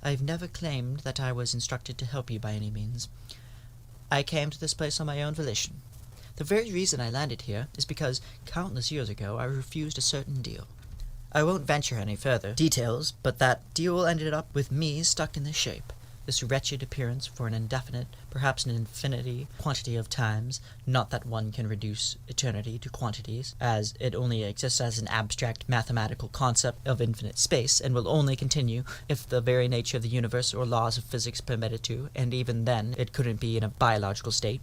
I've never claimed that I was instructed to help you by any means. I came to this place on my own volition. The very reason I landed here is because, countless years ago, I refused a certain deal. I won't venture any further details, but that deal ended up with me stuck in this shape, this wretched appearance for an indefinite, perhaps an infinity quantity of times, not that one can reduce eternity to quantities, as it only exists as an abstract mathematical concept of infinite space, and will only continue if the very nature of the universe or laws of physics permit it to, and even then it couldn't be in a biological state.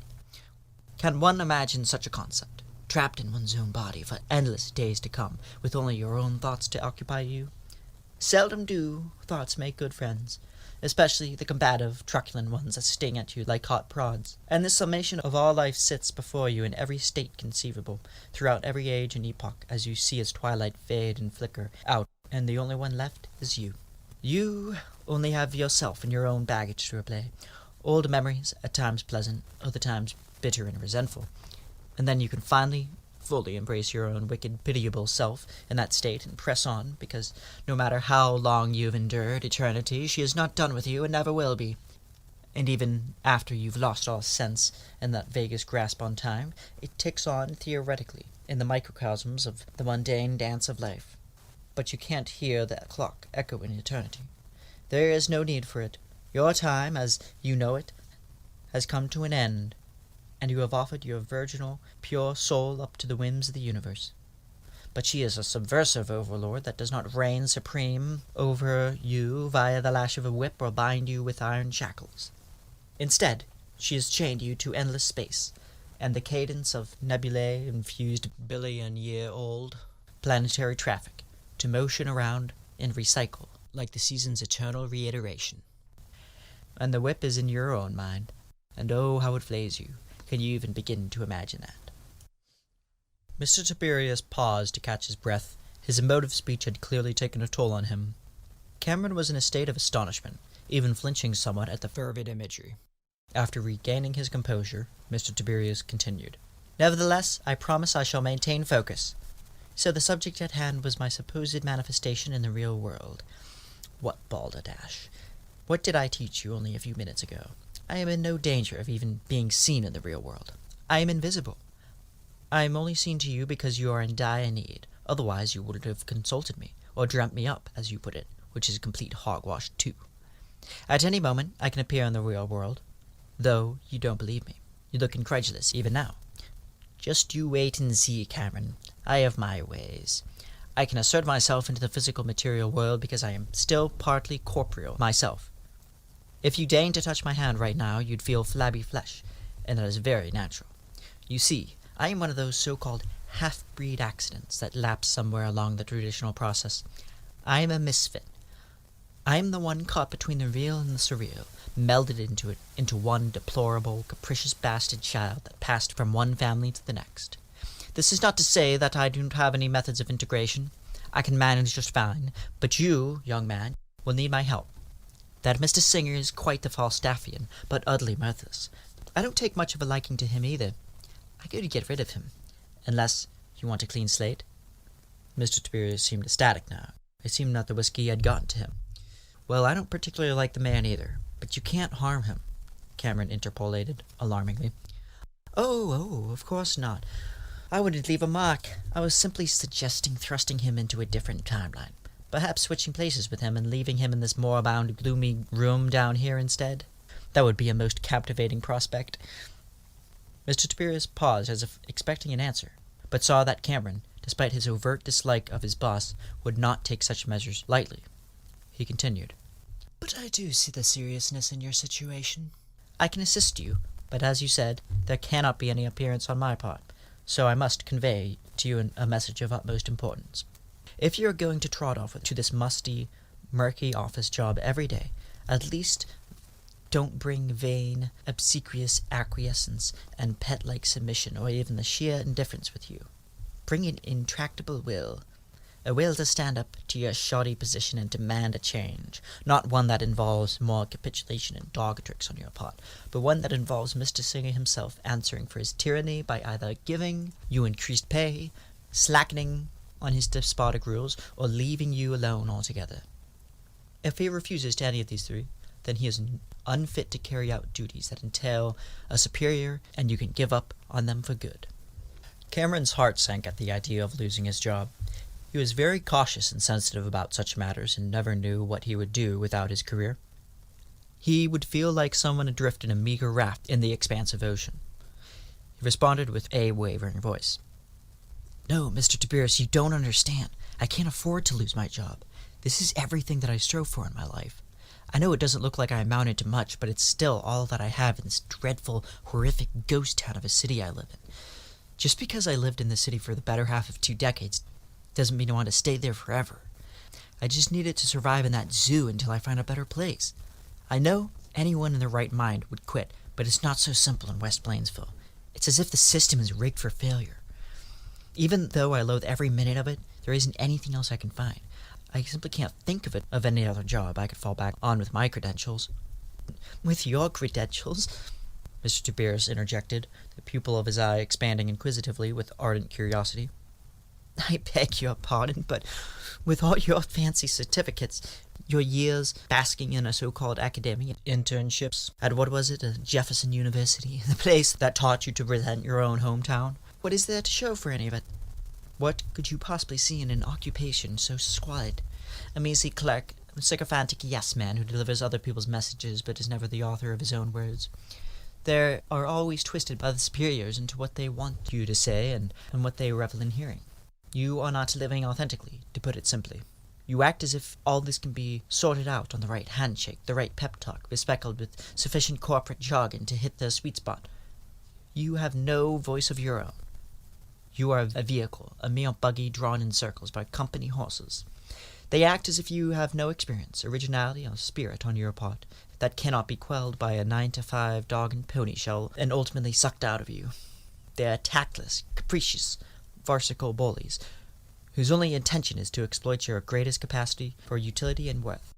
Can one imagine such a concept? Trapped in one's own body for endless days to come, with only your own thoughts to occupy you? Seldom do thoughts make good friends, especially the combative, truculent ones that sting at you like hot prods. And this summation of all life sits before you in every state conceivable, throughout every age and epoch, as you see its twilight fade and flicker out, and the only one left is you. You only have yourself and your own baggage to replay. Old memories, at times pleasant, other times bitter and resentful. And then you can finally, fully embrace your own wicked, pitiable self in that state and press on, because no matter how long you've endured eternity, she is not done with you and never will be. And even after you've lost all sense and that vaguest grasp on time, it ticks on theoretically in the microcosms of the mundane dance of life. But you can't hear that clock echo in eternity. There is no need for it. Your time, as you know it, has come to an end, and you have offered your virginal, pure soul up to the whims of the universe. But she is a subversive overlord that does not reign supreme over you via the lash of a whip or bind you with iron shackles. Instead, she has chained you to endless space, and the cadence of nebulae-infused billion-year-old planetary traffic, to motion around and recycle, like the season's eternal reiteration. And the whip is in your own mind, and oh, how it flays you. Can you even begin to imagine that? Mr. Tiberius paused to catch his breath. His emotive speech had clearly taken a toll on him. Cameron was in a state of astonishment, even flinching somewhat at the fervid imagery. After regaining his composure, Mr. Tiberius continued. Nevertheless, I promise I shall maintain focus. So the subject at hand was my supposed manifestation in the real world. What balderdash! What did I teach you only a few minutes ago? I am in no danger of even being seen in the real world. I am invisible. I am only seen to you because you are in dire need. Otherwise you would have consulted me, or dreamt me up, as you put it, which is complete hogwash too. At any moment I can appear in the real world, though you don't believe me. You look incredulous even now. Just you wait and see, Cameron. I have my ways. I can assert myself into the physical material world because I am still partly corporeal myself. If you deigned to touch my hand right now, you'd feel flabby flesh, and that is very natural. You see, I am one of those so-called half-breed accidents that lapse somewhere along the traditional process. I am a misfit. I am the one caught between the real and the surreal, melded into one deplorable, capricious bastard child that passed from one family to the next. This is not to say that I don't have any methods of integration. I can manage just fine, but you, young man, will need my help. That Mr. Singer is quite the Falstaffian, but utterly mirthless. I don't take much of a liking to him either. I go to get rid of him. Unless you want a clean slate. Mr. Tiberius seemed ecstatic now. It seemed that the whiskey had gotten to him. Well, I don't particularly like the man either, but you can't harm him, Cameron interpolated, alarmingly. Oh, of course not. I wouldn't leave a mark. I was simply suggesting thrusting him into a different timeline. Perhaps switching places with him and leaving him in this moribund, gloomy room down here instead. That would be a most captivating prospect. Mr. Tiberius paused as if expecting an answer, but saw that Cameron, despite his overt dislike of his boss, would not take such measures lightly. He continued, "But I do see the seriousness in your situation. I can assist you, but as you said, there cannot be any appearance on my part, so I must convey to you a message of utmost importance. If you are going to trot off to this musty, murky office job every day, at least don't bring vain, obsequious acquiescence and pet-like submission or even the sheer indifference with you. Bring an intractable will, a will to stand up to your shoddy position and demand a change, not one that involves more capitulation and dog tricks on your part, but one that involves Mr. Singer himself answering for his tyranny by either giving you increased pay, slackening on his despotic rules, or leaving you alone altogether. If he refuses to any of these three, then he is unfit to carry out duties that entail a superior, and you can give up on them for good." Cameron's heart sank at the idea of losing his job. He was very cautious and sensitive about such matters and never knew what he would do without his career. He would feel like someone adrift in a meager raft in the expansive ocean. He responded with a wavering voice. "No, Mr. Tiberius, you don't understand. I can't afford to lose my job. This is everything that I strove for in my life. I know it doesn't look like I amounted to much, but it's still all that I have in this dreadful, horrific ghost town of a city I live in. Just because I lived in the city for the better half of 2 decades doesn't mean I want to stay there forever. I just needed to survive in that zoo until I find a better place. I know anyone in their right mind would quit, but it's not so simple in West Plainsville. It's as if the system is rigged for failure. Even though I loathe every minute of it, there isn't anything else I can find. I simply can't think of any other job I could fall back on with my credentials." "With your credentials?" Mr. Tiberius interjected, the pupil of his eye expanding inquisitively with ardent curiosity. "I beg your pardon, but with all your fancy certificates, your years basking in a so-called academic internships at what was it, Jefferson University, the place that taught you to resent your own hometown, what is there to show for any of it? What could you possibly see in an occupation so squalid? A measly clerk, a sycophantic yes-man who delivers other people's messages but is never the author of his own words. They are always twisted by the superiors into what they want you to say and what they revel in hearing. You are not living authentically, to put it simply. You act as if all this can be sorted out on the right handshake, the right pep talk, bespeckled with sufficient corporate jargon to hit the sweet spot. You have no voice of your own. You are a vehicle, a mere buggy drawn in circles by company horses. They act as if you have no experience, originality, or spirit on your part that cannot be quelled by a 9-to-5 dog and pony show and ultimately sucked out of you. They are tactless, capricious, farcical bullies, whose only intention is to exploit your greatest capacity for utility and worth.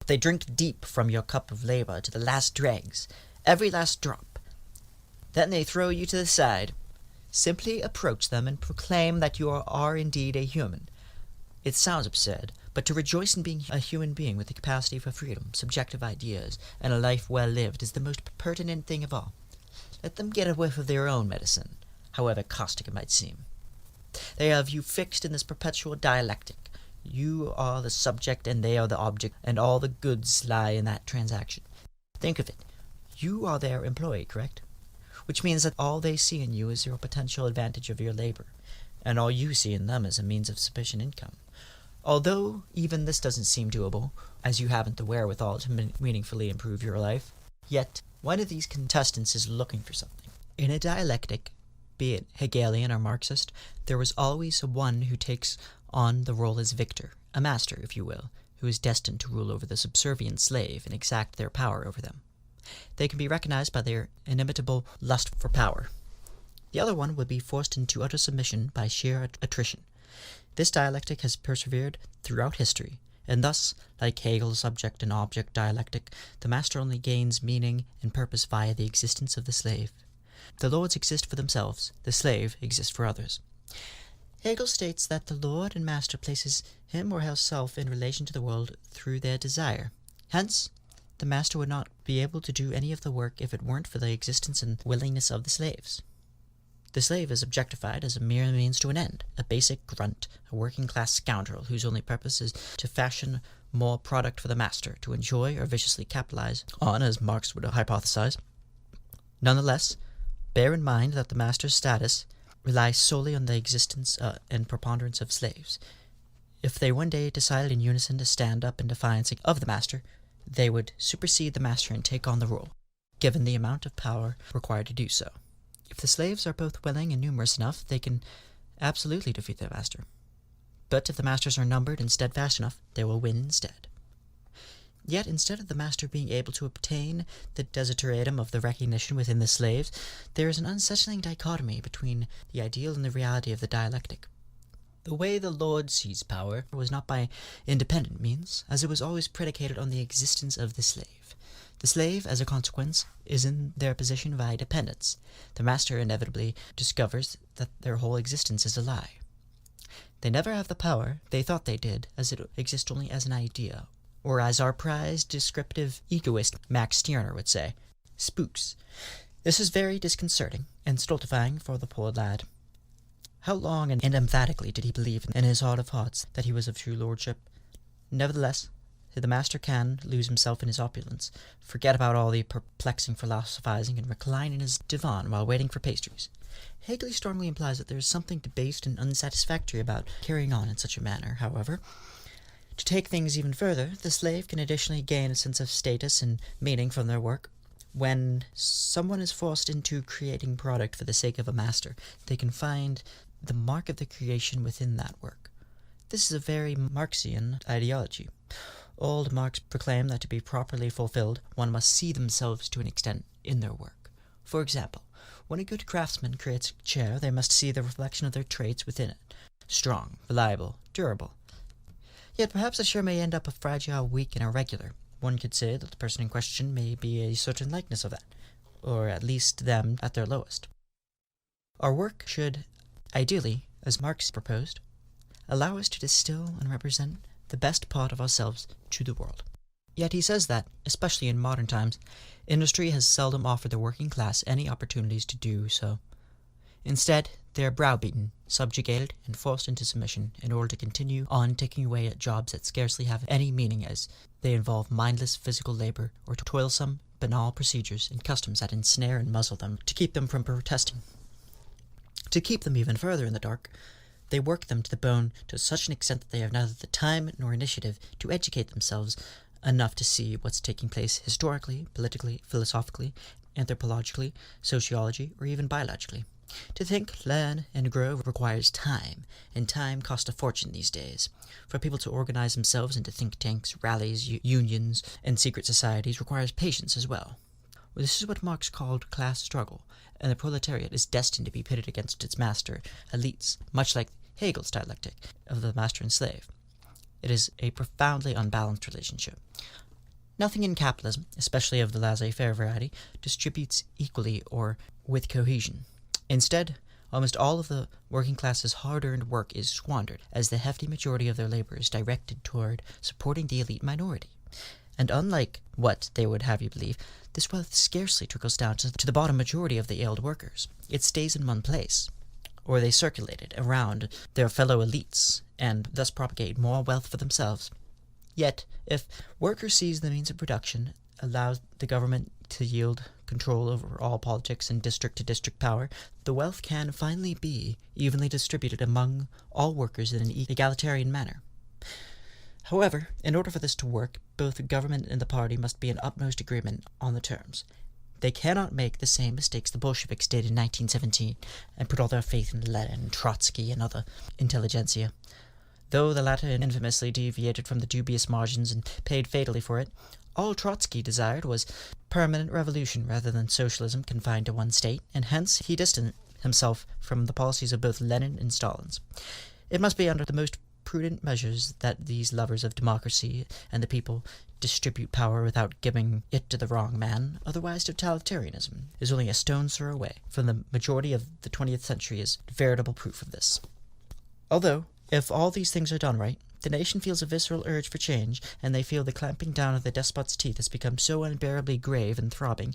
They drink deep from your cup of labor to the last dregs, every last drop. Then they throw you to the side. Simply approach them and proclaim that you are indeed a human. It sounds absurd, but to rejoice in being a human being with the capacity for freedom, subjective ideas, and a life well lived is the most pertinent thing of all. Let them get a whiff of their own medicine, however caustic it might seem. They have you fixed in this perpetual dialectic. You are the subject and they are the object, and all the goods lie in that transaction. Think of it. You are their employee, correct? Which means that all they see in you is your potential advantage of your labor, and all you see in them is a means of sufficient income. Although even this doesn't seem doable, as you haven't the wherewithal to meaningfully improve your life, yet one of these contestants is looking for something. In a dialectic, be it Hegelian or Marxist, there is always one who takes on the role as victor, a master, if you will, who is destined to rule over the subservient slave and exact their power over them. They can be recognized by their inimitable lust for power. The other one would be forced into utter submission by sheer attrition. This dialectic has persevered throughout history, and thus, like Hegel's subject and object dialectic, the master only gains meaning and purpose via the existence of the slave. The lords exist for themselves, the slave exists for others. Hegel states that the lord and master places him or herself in relation to the world through their desire. Hence, the master would not be able to do any of the work if it weren't for the existence and willingness of the slaves. The slave is objectified as a mere means to an end, a basic grunt, a working-class scoundrel whose only purpose is to fashion more product for the master, to enjoy or viciously capitalize on, as Marx would hypothesize. Nonetheless, bear in mind that the master's status relies solely on the existence and preponderance of slaves. If they one day decided in unison to stand up in defiance of the master, they would supersede the master and take on the rule, given the amount of power required to do so. If the slaves are both willing and numerous enough, they can absolutely defeat their master. But if the masters are numbered and steadfast enough, they will win instead. Yet, instead of the master being able to obtain the desideratum of the recognition within the slaves, there is an unsettling dichotomy between the ideal and the reality of the dialectic. The way the Lord sees power was not by independent means, as it was always predicated on the existence of the slave. The slave, as a consequence, is in their position via dependence. The master inevitably discovers that their whole existence is a lie. They never have the power they thought they did, as it exists only as an idea, or as our prized descriptive egoist Max Stirner would say, spooks. This is very disconcerting and stultifying for the poor lad. How long and emphatically did he believe in his heart of hearts that he was of true lordship? Nevertheless, the master can lose himself in his opulence, forget about all the perplexing philosophizing, and recline in his divan while waiting for pastries. Hagley strongly implies that there is something debased and unsatisfactory about carrying on in such a manner, however. To take things even further, the slave can additionally gain a sense of status and meaning from their work. When someone is forced into creating product for the sake of a master, they can find the mark of the creation within that work. This is a very Marxian ideology. Old Marx proclaimed that to be properly fulfilled, one must see themselves to an extent in their work. For example, when a good craftsman creates a chair, they must see the reflection of their traits within it. Strong, reliable, durable. Yet perhaps the chair may end up fragile, weak, and irregular. One could say that the person in question may be a certain likeness of that, or at least them at their lowest. Our work should, ideally, as Marx proposed, allow us to distill and represent the best part of ourselves to the world. Yet he says that, especially in modern times, industry has seldom offered the working class any opportunities to do so. Instead, they are browbeaten, subjugated, and forced into submission in order to continue on taking away at jobs that scarcely have any meaning, as they involve mindless physical labor or toilsome, banal procedures and customs that ensnare and muzzle them to keep them from protesting. To keep them even further in the dark, they work them to the bone to such an extent that they have neither the time nor initiative to educate themselves enough to see what's taking place historically, politically, philosophically, anthropologically, sociologically, or even biologically. To think, learn, and grow requires time, and time costs a fortune these days. For people to organize themselves into think tanks, rallies, unions, and secret societies requires patience as well. This is what Marx called class struggle, and the proletariat is destined to be pitted against its master, elites, much like Hegel's dialectic of the master and slave. It is a profoundly unbalanced relationship. Nothing in capitalism, especially of the laissez-faire variety, distributes equally or with cohesion. Instead, almost all of the working class's hard-earned work is squandered, as the hefty majority of their labor is directed toward supporting the elite minority. And unlike what they would have you believe, this wealth scarcely trickles down to the bottom majority of the ailed workers. It stays in one place, or they circulate it around their fellow elites, and thus propagate more wealth for themselves. Yet, if workers seize the means of production, allows the government to yield control over all politics and district-to-district power, the wealth can finally be evenly distributed among all workers in an egalitarian manner. However, in order for this to work, both the government and the party must be in utmost agreement on the terms. They cannot make the same mistakes the Bolsheviks did in 1917 and put all their faith in Lenin, Trotsky, and other intelligentsia. Though the latter infamously deviated from the dubious margins and paid fatally for it, all Trotsky desired was permanent revolution rather than socialism confined to one state, and hence he distanced himself from the policies of both Lenin and Stalin's. It must be under the most prudent measures that these lovers of democracy and the people distribute power without giving it to the wrong man, otherwise totalitarianism is only a stone's throw away, for the majority of the 20th century is veritable proof of this. Although, if all these things are done right, the nation feels a visceral urge for change, and they feel the clamping down of the despot's teeth has become so unbearably grave and throbbing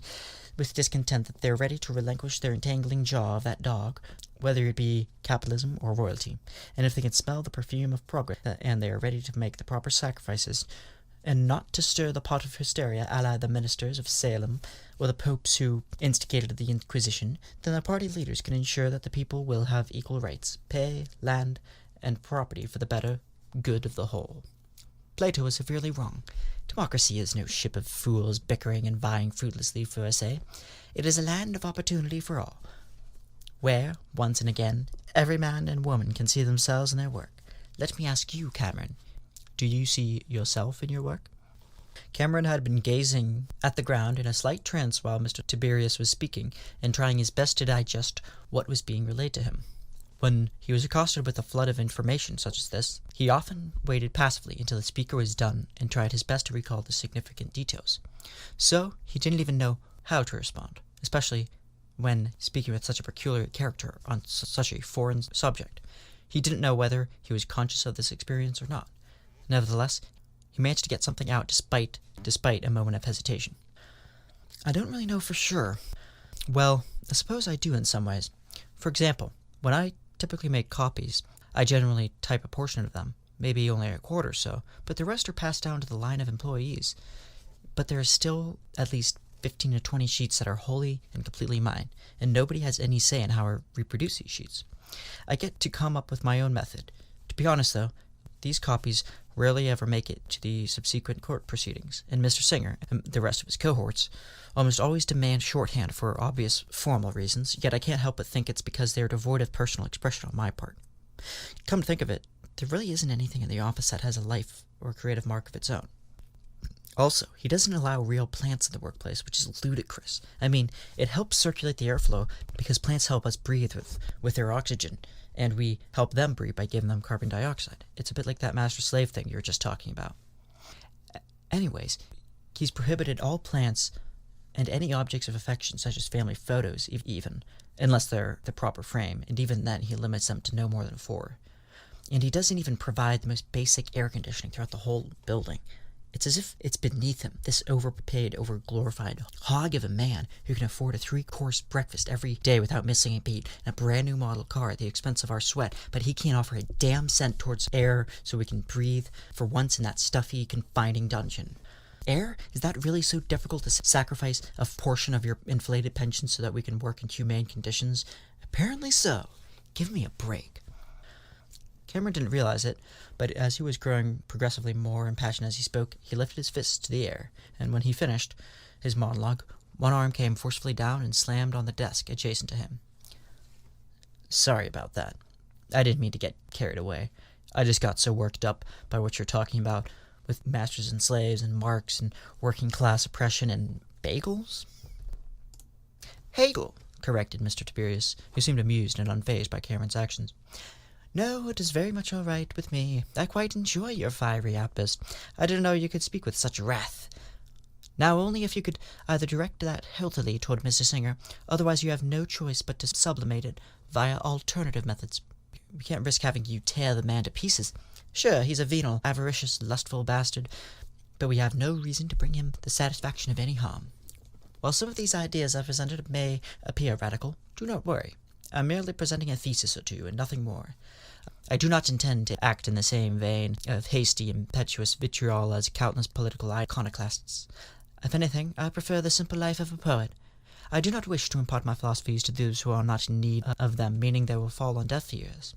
with discontent that they are ready to relinquish their entangling jaw of that dog, whether it be capitalism or royalty. And if they can smell the perfume of progress, and they are ready to make the proper sacrifices, and not to stir the pot of hysteria a la the ministers of Salem or the popes who instigated the Inquisition, then the party leaders can ensure that the people will have equal rights, pay, land, and property for the better good of the whole. Plato was severely wrong. Democracy is no ship of fools bickering and vying fruitlessly for a say. It is a land of opportunity for all, where, once and again, every man and woman can see themselves in their work. Let me ask you, Cameron, do you see yourself in your work? Cameron had been gazing at the ground in a slight trance while Mr. Tiberius was speaking, and trying his best to digest what was being relayed to him. When he was accosted with a flood of information such as this, he often waited passively until the speaker was done and tried his best to recall the significant details. So he didn't even know how to respond, especially when speaking with such a peculiar character on such a foreign subject. He didn't know whether he was conscious of this experience or not. Nevertheless, he managed to get something out despite a moment of hesitation. I don't really know for sure. Well, I suppose I do in some ways. For example, when I typically make copies, I generally type a portion of them, maybe only a quarter or so, but the rest are passed down to the line of employees. But there is still at least 15 to 20 sheets that are wholly and completely mine, and nobody has any say in how I reproduce these sheets. I get to come up with my own method. To be honest, though, these copies rarely ever make it to the subsequent court proceedings, and Mr. Singer and the rest of his cohorts almost always demand shorthand for obvious formal reasons, yet I can't help but think it's because they're devoid of personal expression on my part. Come to think of it, there really isn't anything in the office that has a life or creative mark of its own. Also, he doesn't allow real plants in the workplace, which is ludicrous. I mean, it helps circulate the airflow because plants help us breathe with their oxygen, and we help them breathe by giving them carbon dioxide. It's a bit like that master-slave thing you were just talking about. Anyways, he's prohibited all plants and any objects of affection, such as family photos even, unless they're the proper frame, and even then he limits them to no more than 4. And he doesn't even provide the most basic air conditioning throughout the whole building. It's as if it's beneath him, this overpaid, overglorified hog of a man who can afford a 3-course breakfast every day without missing a beat, and a brand new model car at the expense of our sweat, but he can't offer a damn cent towards air so we can breathe for once in that stuffy, confining dungeon. Air? Is that really so difficult to sacrifice a portion of your inflated pension so that we can work in humane conditions? Apparently so. Give me a break. Cameron didn't realize it, but as he was growing progressively more impassioned as he spoke, he lifted his fist to the air, and when he finished his monologue, one arm came forcefully down and slammed on the desk adjacent to him. Sorry about that. I didn't mean to get carried away. I just got so worked up by what you're talking about, with masters and slaves and Marx and working class oppression and bagels? Hegel, corrected Mr. Tiberius, who seemed amused and unfazed by Cameron's actions. No, it is very much all right with me. I quite enjoy your fiery outburst. I didn't know you could speak with such wrath. Now only if you could either direct that healthily toward Mr. Singer, otherwise you have no choice but to sublimate it via alternative methods. We can't risk having you tear the man to pieces. Sure, he's a venal, avaricious, lustful bastard, but we have no reason to bring him the satisfaction of any harm. While some of these ideas I've presented may appear radical, do not worry. I'm merely presenting a thesis or two, and nothing more. I do not intend to act in the same vein of hasty, impetuous vitriol as countless political iconoclasts. If anything, I prefer the simple life of a poet. I do not wish to impart my philosophies to those who are not in need of them, meaning they will fall on deaf ears.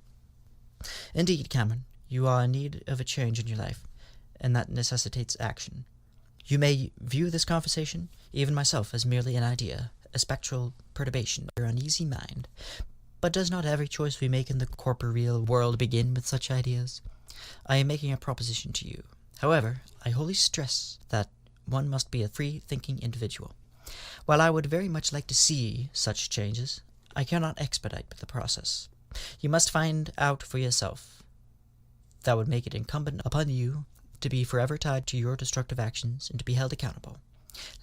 Indeed, Cameron, you are in need of a change in your life, and that necessitates action. You may view this conversation, even myself, as merely an idea, a spectral perturbation of your uneasy mind. But does not every choice we make in the corporeal world begin with such ideas? I am making a proposition to you. However, I wholly stress that one must be a free-thinking individual. While I would very much like to see such changes, I cannot expedite the process. You must find out for yourself. That would make it incumbent upon you to be forever tied to your destructive actions and to be held accountable.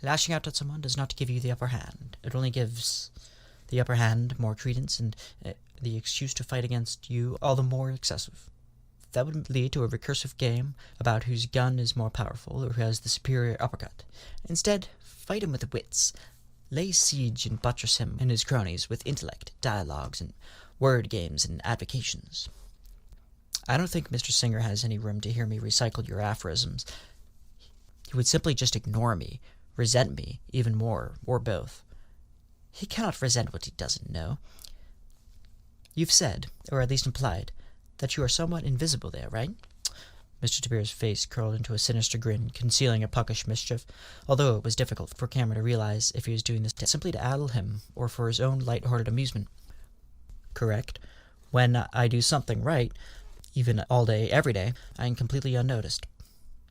Lashing out at someone does not give you the upper hand. It only gives the upper hand more credence, and the excuse to fight against you all the more excessive. That would lead to a recursive game about whose gun is more powerful or who has the superior uppercut. Instead, fight him with wits. Lay siege and buttress him and his cronies with intellect, dialogues, and word games and advocations. I don't think Mr. Singer has any room to hear me recycle your aphorisms. He would simply just ignore me, resent me even more, or both. He cannot resent what he doesn't know. You've said, or at least implied, that you are somewhat invisible there, right? Mr. Tiberius' face curled into a sinister grin, concealing a puckish mischief, although it was difficult for Cameron to realize if he was doing this simply to addle him or for his own light-hearted amusement. Correct. When I do something right, even all day, every day, I am completely unnoticed.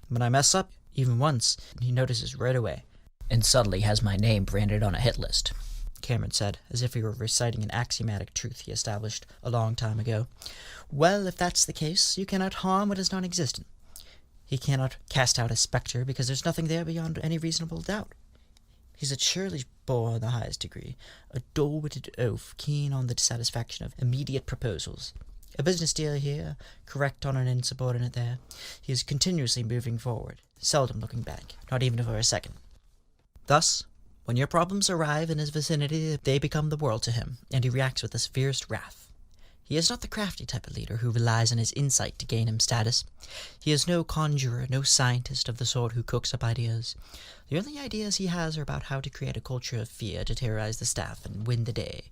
When I mess up, even once, he notices right away. And suddenly has my name branded on a hit list, Cameron said, as if he were reciting an axiomatic truth he established a long time ago. Well, if that's the case, you cannot harm what is non-existent. He cannot cast out a spectre because there's nothing there beyond any reasonable doubt. He's a churlish bore in the highest degree, a dull-witted oaf keen on the dissatisfaction of immediate proposals. A business deal here, correct on an insubordinate there. He is continuously moving forward, seldom looking back, not even for a second. Thus, when your problems arrive in his vicinity, they become the world to him, and he reacts with the severest wrath. He is not the crafty type of leader who relies on his insight to gain him status. He is no conjurer, no scientist of the sort who cooks up ideas. The only ideas he has are about how to create a culture of fear to terrorize the staff and win the day,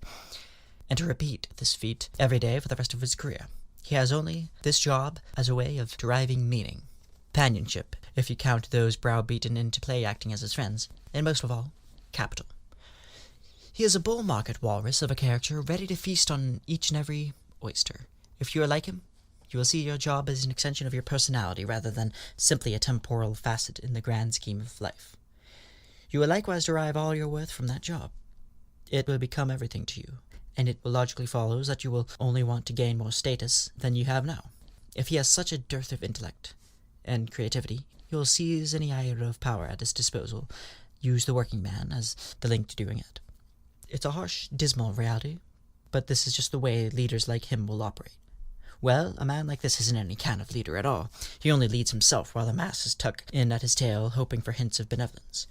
and to repeat this feat every day for the rest of his career. He has only this job as a way of deriving meaning, companionship, if you count those browbeaten into play acting as his friends, and most of all, capital. He is a bull market walrus of a character ready to feast on each and every oyster. If you are like him, you will see your job as an extension of your personality rather than simply a temporal facet in the grand scheme of life. You will likewise derive all your worth from that job. It will become everything to you, and it logically follows that you will only want to gain more status than you have now. If he has such a dearth of intellect and creativity, he will seize any iota of power at his disposal, use the working man as the link to doing it. It's a harsh, dismal reality, but this is just the way leaders like him will operate. Well, a man like this isn't any kind of leader at all. He only leads himself while the masses tuck in at his tail, hoping for hints of benevolence.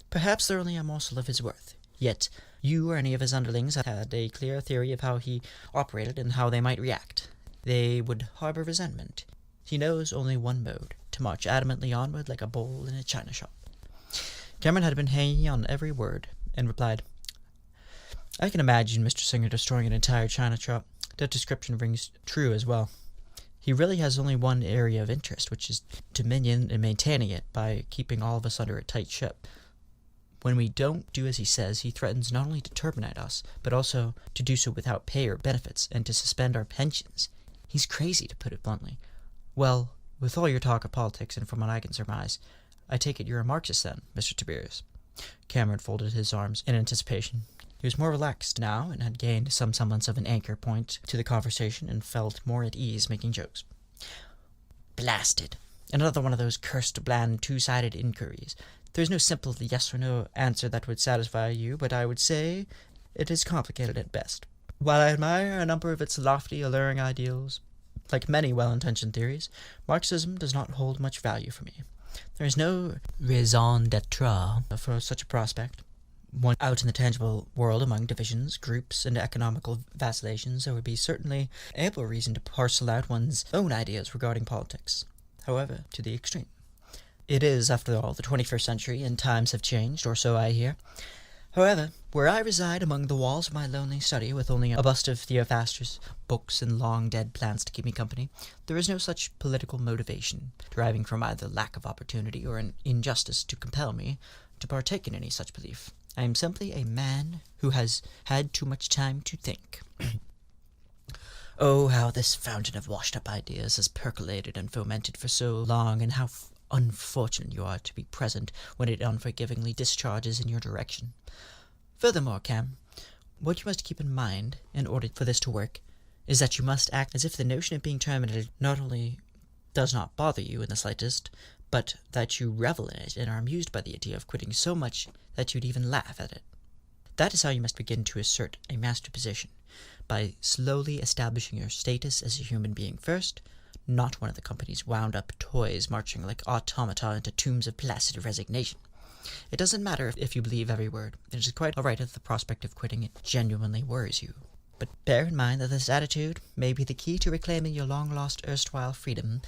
Perhaps they're only a morsel of his worth, yet you or any of his underlings had a clear theory of how he operated and how they might react. They would harbor resentment. He knows only one mode, to march adamantly onward like a bull in a china shop. Cameron had been hanging on every word, and replied, I can imagine Mr. Singer destroying an entire china shop. That description rings true as well. He really has only one area of interest, which is dominion and maintaining it by keeping all of us under a tight ship. When we don't do as he says, he threatens not only to terminate us, but also to do so without pay or benefits, and to suspend our pensions. He's crazy, to put it bluntly. Well, with all your talk of politics, and from what I can surmise, I take it you're a Marxist then, Mr. Tiberius. Cameron folded his arms in anticipation. He was more relaxed now, and had gained some semblance of an anchor point to the conversation, and felt more at ease making jokes. Blasted. Another one of those cursed, bland, two-sided inquiries. There's no simple yes or no answer that would satisfy you, but I would say it is complicated at best. While I admire a number of its lofty, alluring ideals, like many well-intentioned theories, Marxism does not hold much value for me. There is no raison d'etre for such a prospect. One out in the tangible world among divisions, groups, and economical vacillations, there would be certainly ample reason to parcel out one's own ideas regarding politics, however, to the extreme. It is, after all, the 21st century, and times have changed, or so I hear. However, where I reside among the walls of my lonely study, with only a bust of Theophrastus, books, and long-dead plants to keep me company, there is no such political motivation, deriving from either lack of opportunity or an injustice to compel me to partake in any such belief. I am simply a man who has had too much time to think. Oh, how this fountain of washed-up ideas has percolated and fomented for so long, and how unfortunate you are to be present when it unforgivingly discharges in your direction. Furthermore, Cam, what you must keep in mind, in order for this to work, is that you must act as if the notion of being terminated not only does not bother you in the slightest, but that you revel in it and are amused by the idea of quitting so much that you'd even laugh at it. That is how you must begin to assert a master position, by slowly establishing your status as a human being first, not one of the company's wound-up toys marching like automata into tombs of placid resignation. It doesn't matter if you believe every word. It is quite all right if the prospect of quitting it genuinely worries you. But bear in mind that this attitude may be the key to reclaiming your long-lost erstwhile freedom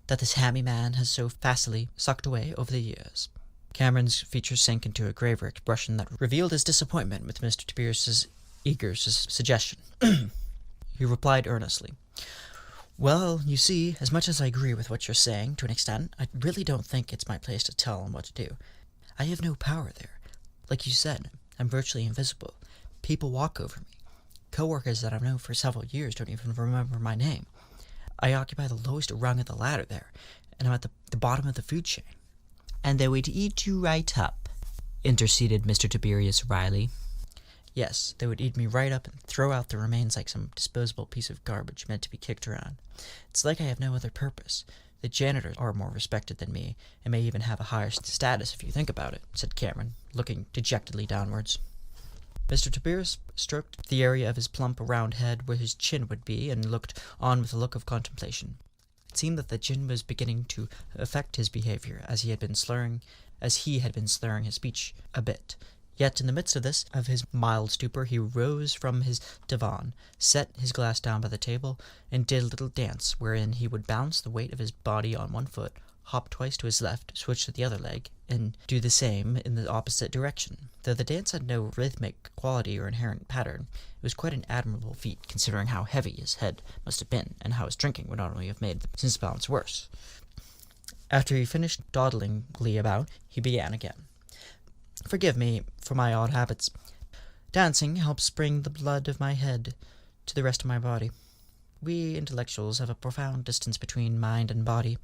that this hammy man has so facilely sucked away over the years. Cameron's features sank into a graver expression that revealed his disappointment with Mr. Tiberius's eager suggestion. He replied earnestly, Well, you see, as much as I agree with what you're saying to an extent, I really don't think it's my place to tell them what to do. I have no power there. Like you said, I'm virtually invisible. People walk over me. Coworkers that I've known for several years don't even remember my name. I occupy the lowest rung of the ladder there, and I'm at the bottom of the food chain. And they would eat you right up, interceded Mr. Tiberius Riley. Yes, they would eat me right up and throw out the remains like some disposable piece of garbage meant to be kicked around. It's like I have no other purpose. The janitors are more respected than me, and may even have a higher status if you think about it, said Cameron, looking dejectedly downwards. Mr. Tiberius stroked the area of his plump, round head where his chin would be, and looked on with a look of contemplation. It seemed that the chin was beginning to affect his behavior, as he had been slurring his speech a bit. Yet in the midst of his mild stupor, he rose from his divan, set his glass down by the table, and did a little dance wherein he would balance the weight of his body on one foot, hop twice to his left, switch to the other leg, and do the same in the opposite direction. Though the dance had no rhythmic quality or inherent pattern, it was quite an admirable feat, considering how heavy his head must have been, and how his drinking would not only have made his balance worse. After he finished dawdlingly about, he began again. Forgive me for my odd habits. Dancing helps bring the blood of my head to the rest of my body. We intellectuals have a profound distance between mind and body.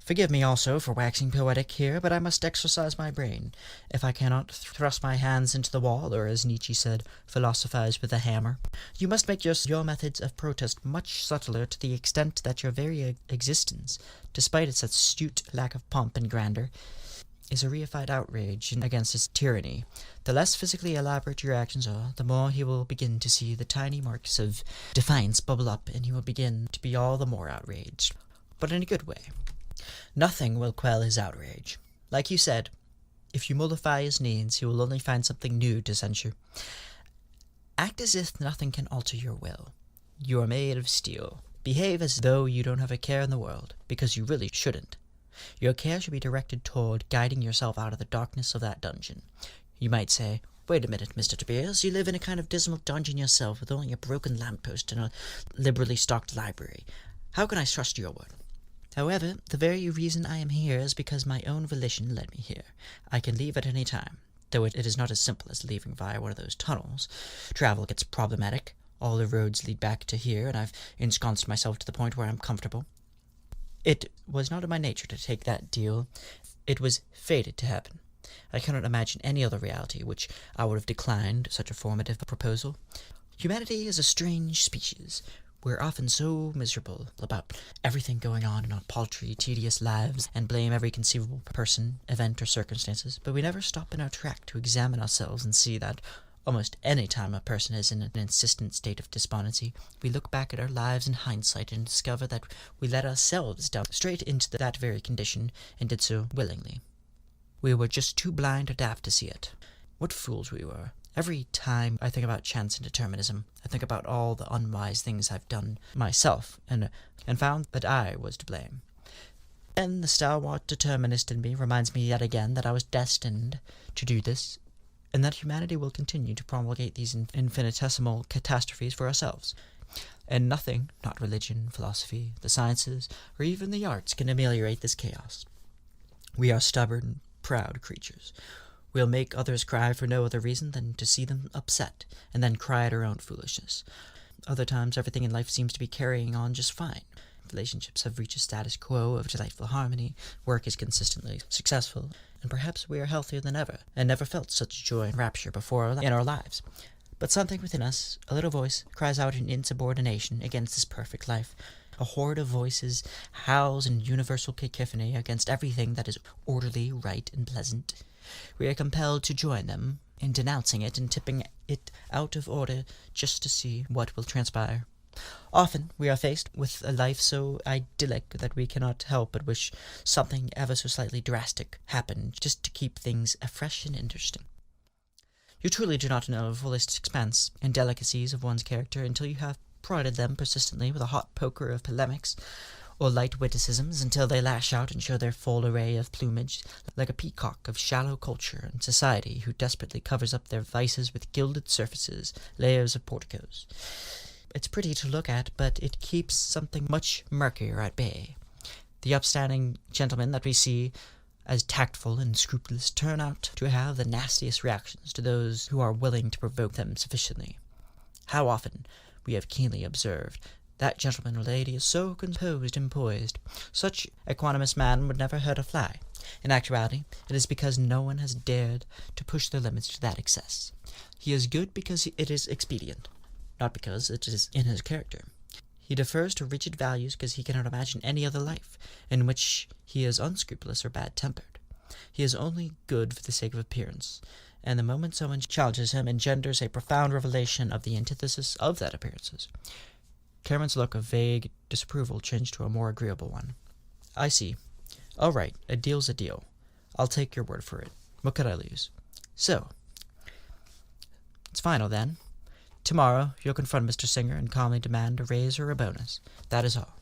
Forgive me also for waxing poetic here, but I must exercise my brain. If I cannot thrust my hands into the wall, or as Nietzsche said, philosophize with a hammer, you must make your methods of protest much subtler to the extent that your very existence, despite its astute lack of pomp and grandeur, is a reified outrage against his tyranny. The less physically elaborate your actions are, the more he will begin to see the tiny marks of defiance bubble up, and he will begin to be all the more outraged. But in a good way. Nothing will quell his outrage. Like you said, if you mollify his needs, he will only find something new to censure. Act as if nothing can alter your will. You are made of steel. Behave as though you don't have a care in the world, because you really shouldn't. Your care should be directed toward guiding yourself out of the darkness of that dungeon. You might say, wait a minute, Mr. Tiberius, you live in a kind of dismal dungeon yourself with only a broken lamppost and a liberally stocked library. How can I trust your word? However, the very reason I am here is because my own volition led me here. I can leave at any time, though it is not as simple as leaving via one of those tunnels. Travel gets problematic. All the roads lead back to here, and I've ensconced myself to the point where I'm comfortable. It was not in my nature to take that deal. It was fated to happen. I cannot imagine any other reality which I would have declined such a formative proposal. Humanity is a strange species. We're often so miserable about everything going on in our paltry, tedious lives, and blame every conceivable person, event, or circumstances, but we never stop in our track to examine ourselves and see that, almost any time a person is in an insistent state of despondency, we look back at our lives in hindsight and discover that we let ourselves down straight into that very condition, and did so willingly. We were just too blind or daft to see it. What fools we were. Every time I think about chance and determinism, I think about all the unwise things I've done myself, and found that I was to blame. And the stalwart determinist in me reminds me yet again that I was destined to do this, and that humanity will continue to promulgate these infinitesimal catastrophes for ourselves. And nothing, not religion, philosophy, the sciences, or even the arts, can ameliorate this chaos. We are stubborn, proud creatures. We'll make others cry for no other reason than to see them upset, and then cry at our own foolishness. Other times, everything in life seems to be carrying on just fine. Relationships have reached a status quo of delightful harmony, work is consistently successful, and perhaps we are healthier than ever, and never felt such joy and rapture before in our lives. But something within us, a little voice, cries out in insubordination against this perfect life. A horde of voices howls in universal cacophony against everything that is orderly, right, and pleasant. We are compelled to join them in denouncing it and tipping it out of order just to see what will transpire. Often we are faced with a life so idyllic that we cannot help but wish something ever so slightly drastic happened just to keep things fresh and interesting. You truly do not know the fullest expanse and delicacies of one's character until you have prodded them persistently with a hot poker of polemics or light witticisms until they lash out and show their full array of plumage, like a peacock of shallow culture and society who desperately covers up their vices with gilded surfaces, layers of porticos. It's pretty to look at, but it keeps something much murkier at bay. The upstanding gentlemen that we see as tactful and scrupulous turn out to have the nastiest reactions to those who are willing to provoke them sufficiently. How often, we have keenly observed, that gentleman or lady is so composed and poised, such a equanimous man would never hurt a fly. In actuality, it is because no one has dared to push their limits to that excess. He is good because it is expedient, not because it is in his character. He defers to rigid values because he cannot imagine any other life in which he is unscrupulous or bad-tempered. He is only good for the sake of appearance, and the moment someone challenges him engenders a profound revelation of the antithesis of that appearances. Cameron's look of vague disapproval changed to a more agreeable one. I see. All right, a deal's a deal. I'll take your word for it. What could I lose? So, it's final then. Tomorrow, you'll confront Mr. Singer and calmly demand a raise or a bonus. That is all.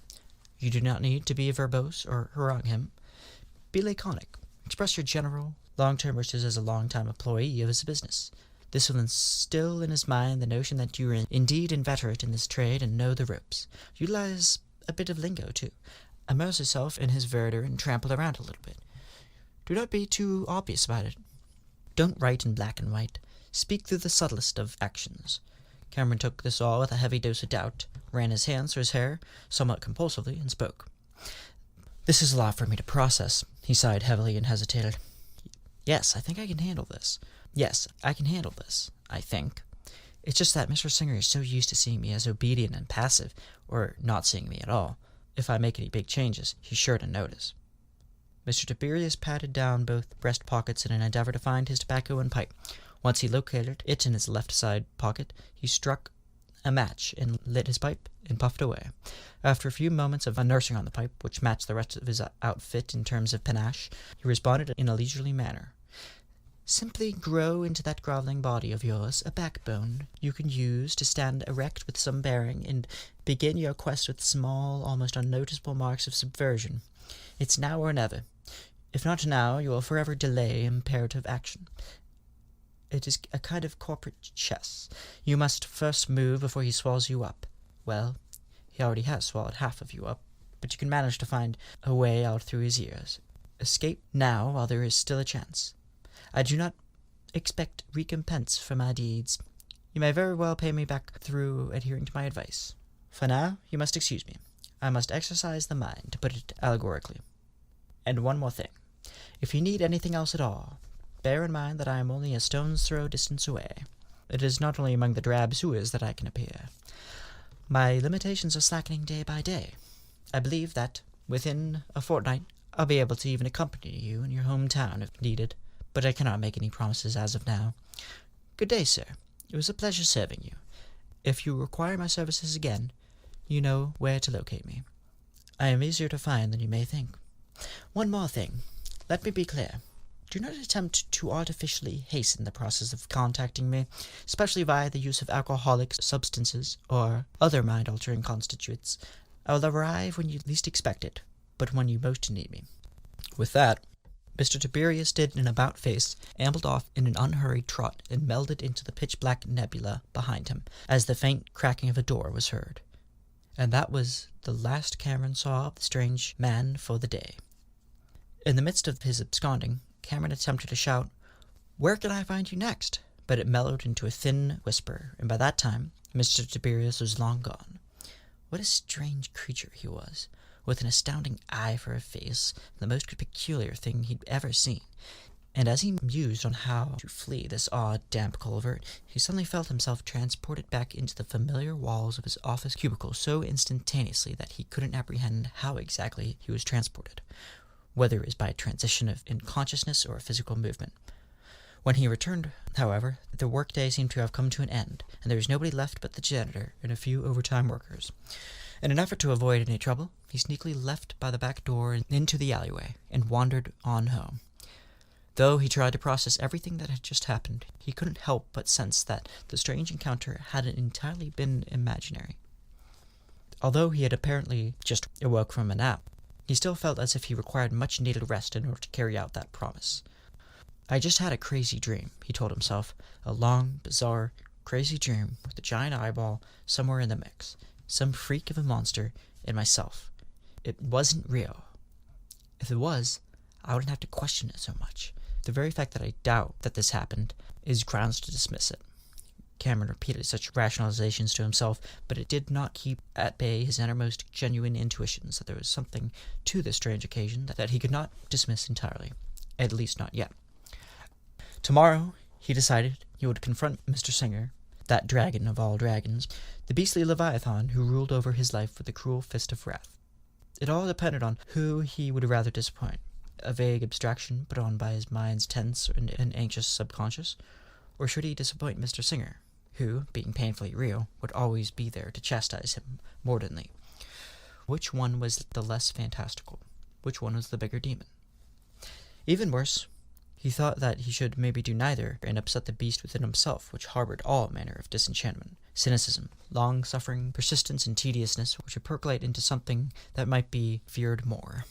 You do not need to be verbose or harangue him. Be laconic. Express your general, long-term wishes as a long-time employee of his business. This will instill in his mind the notion that you are indeed inveterate in this trade and know the ropes. Utilize a bit of lingo, too. Immerse yourself in his verdure and trample around a little bit. Do not be too obvious about it. Don't write in black and white. Speak through the subtlest of actions. Cameron took this all with a heavy dose of doubt, ran his hands through his hair somewhat compulsively, and spoke. This is a lot for me to process. He sighed heavily and hesitated. Yes, I think I can handle this. Yes, I can handle this, I think. It's just that Mr. Singer is so used to seeing me as obedient and passive, or not seeing me at all. If I make any big changes, he's sure to notice. Mr. Tiberius patted down both breast pockets in an endeavor to find his tobacco and pipe. Once he located it in his left side pocket, he struck a match and lit his pipe and puffed away. After a few moments of unnursing on the pipe, which matched the rest of his outfit in terms of panache, he responded in a leisurely manner. Simply grow into that groveling body of yours a backbone you can use to stand erect with some bearing and begin your quest with small, almost unnoticeable marks of subversion. It's now or never. If not now, you will forever delay imperative action. It is a kind of corporate chess. You must first move before he swallows you up. Well, he already has swallowed half of you up, but you can manage to find a way out through his ears. Escape now while there is still a chance. I do not expect recompense for my deeds. You may very well pay me back through adhering to my advice. For now, you must excuse me. I must exercise the mind, to put it allegorically. And one more thing. If you need anything else at all, bear in mind that I am only a stone's throw distance away. It is not only among the drab sewers that I can appear. My limitations are slackening day by day. I believe that, within a fortnight, I'll be able to even accompany you in your hometown if needed, but I cannot make any promises as of now. Good day, sir. It was a pleasure serving you. If you require my services again, you know where to locate me. I am easier to find than you may think. One more thing. Let me be clear. Do not attempt to artificially hasten the process of contacting me, especially via the use of alcoholic substances or other mind-altering constituents. I will arrive when you least expect it, but when you most need me. With that, Mr. Tiberius did an about-face, ambled off in an unhurried trot, and melded into the pitch-black nebula behind him, as the faint cracking of a door was heard. And that was the last Cameron saw of the strange man for the day. In the midst of his absconding, Cameron attempted to shout, "Where can I find you next?" But it mellowed into a thin whisper, and by that time, Mr. Tiberius was long gone. What a strange creature he was, with an astounding eye for a face, the most peculiar thing he'd ever seen. And as he mused on how to flee this odd, damp culvert, he suddenly felt himself transported back into the familiar walls of his office cubicle so instantaneously that he couldn't apprehend how exactly he was transported, whether it was by a transition in consciousness or a physical movement. When he returned, however, the workday seemed to have come to an end, and there was nobody left but the janitor and a few overtime workers. In an effort to avoid any trouble, he sneakily left by the back door into the alleyway and wandered on home. Though he tried to process everything that had just happened, he couldn't help but sense that the strange encounter hadn't entirely been imaginary. Although he had apparently just awoke from a nap, he still felt as if he required much-needed rest in order to carry out that promise. "I just had a crazy dream," he told himself, "a long, bizarre, crazy dream with a giant eyeball somewhere in the mix. Some freak of a monster in myself. It wasn't real. If it was, I wouldn't have to question it so much. The very fact that I doubt that this happened is grounds to dismiss it. Cameron repeated such rationalizations to himself, but it did not keep at bay his innermost genuine intuitions that there was something to this strange occasion that he could not dismiss entirely, at least not yet. Tomorrow, he decided, he would confront Mr. Singer, that dragon of all dragons, the beastly Leviathan who ruled over his life with a cruel fist of wrath. It all depended on who he would rather disappoint, a vague abstraction put on by his mind's tense and anxious subconscious, or should he disappoint Mr. Singer, who, being painfully real, would always be there to chastise him mordantly? Which one was the less fantastical? Which one was the bigger demon? Even worse, he thought that he should maybe do neither and upset the beast within himself, which harbored all manner of disenchantment, cynicism, long-suffering, persistence, and tediousness, which would percolate into something that might be feared more.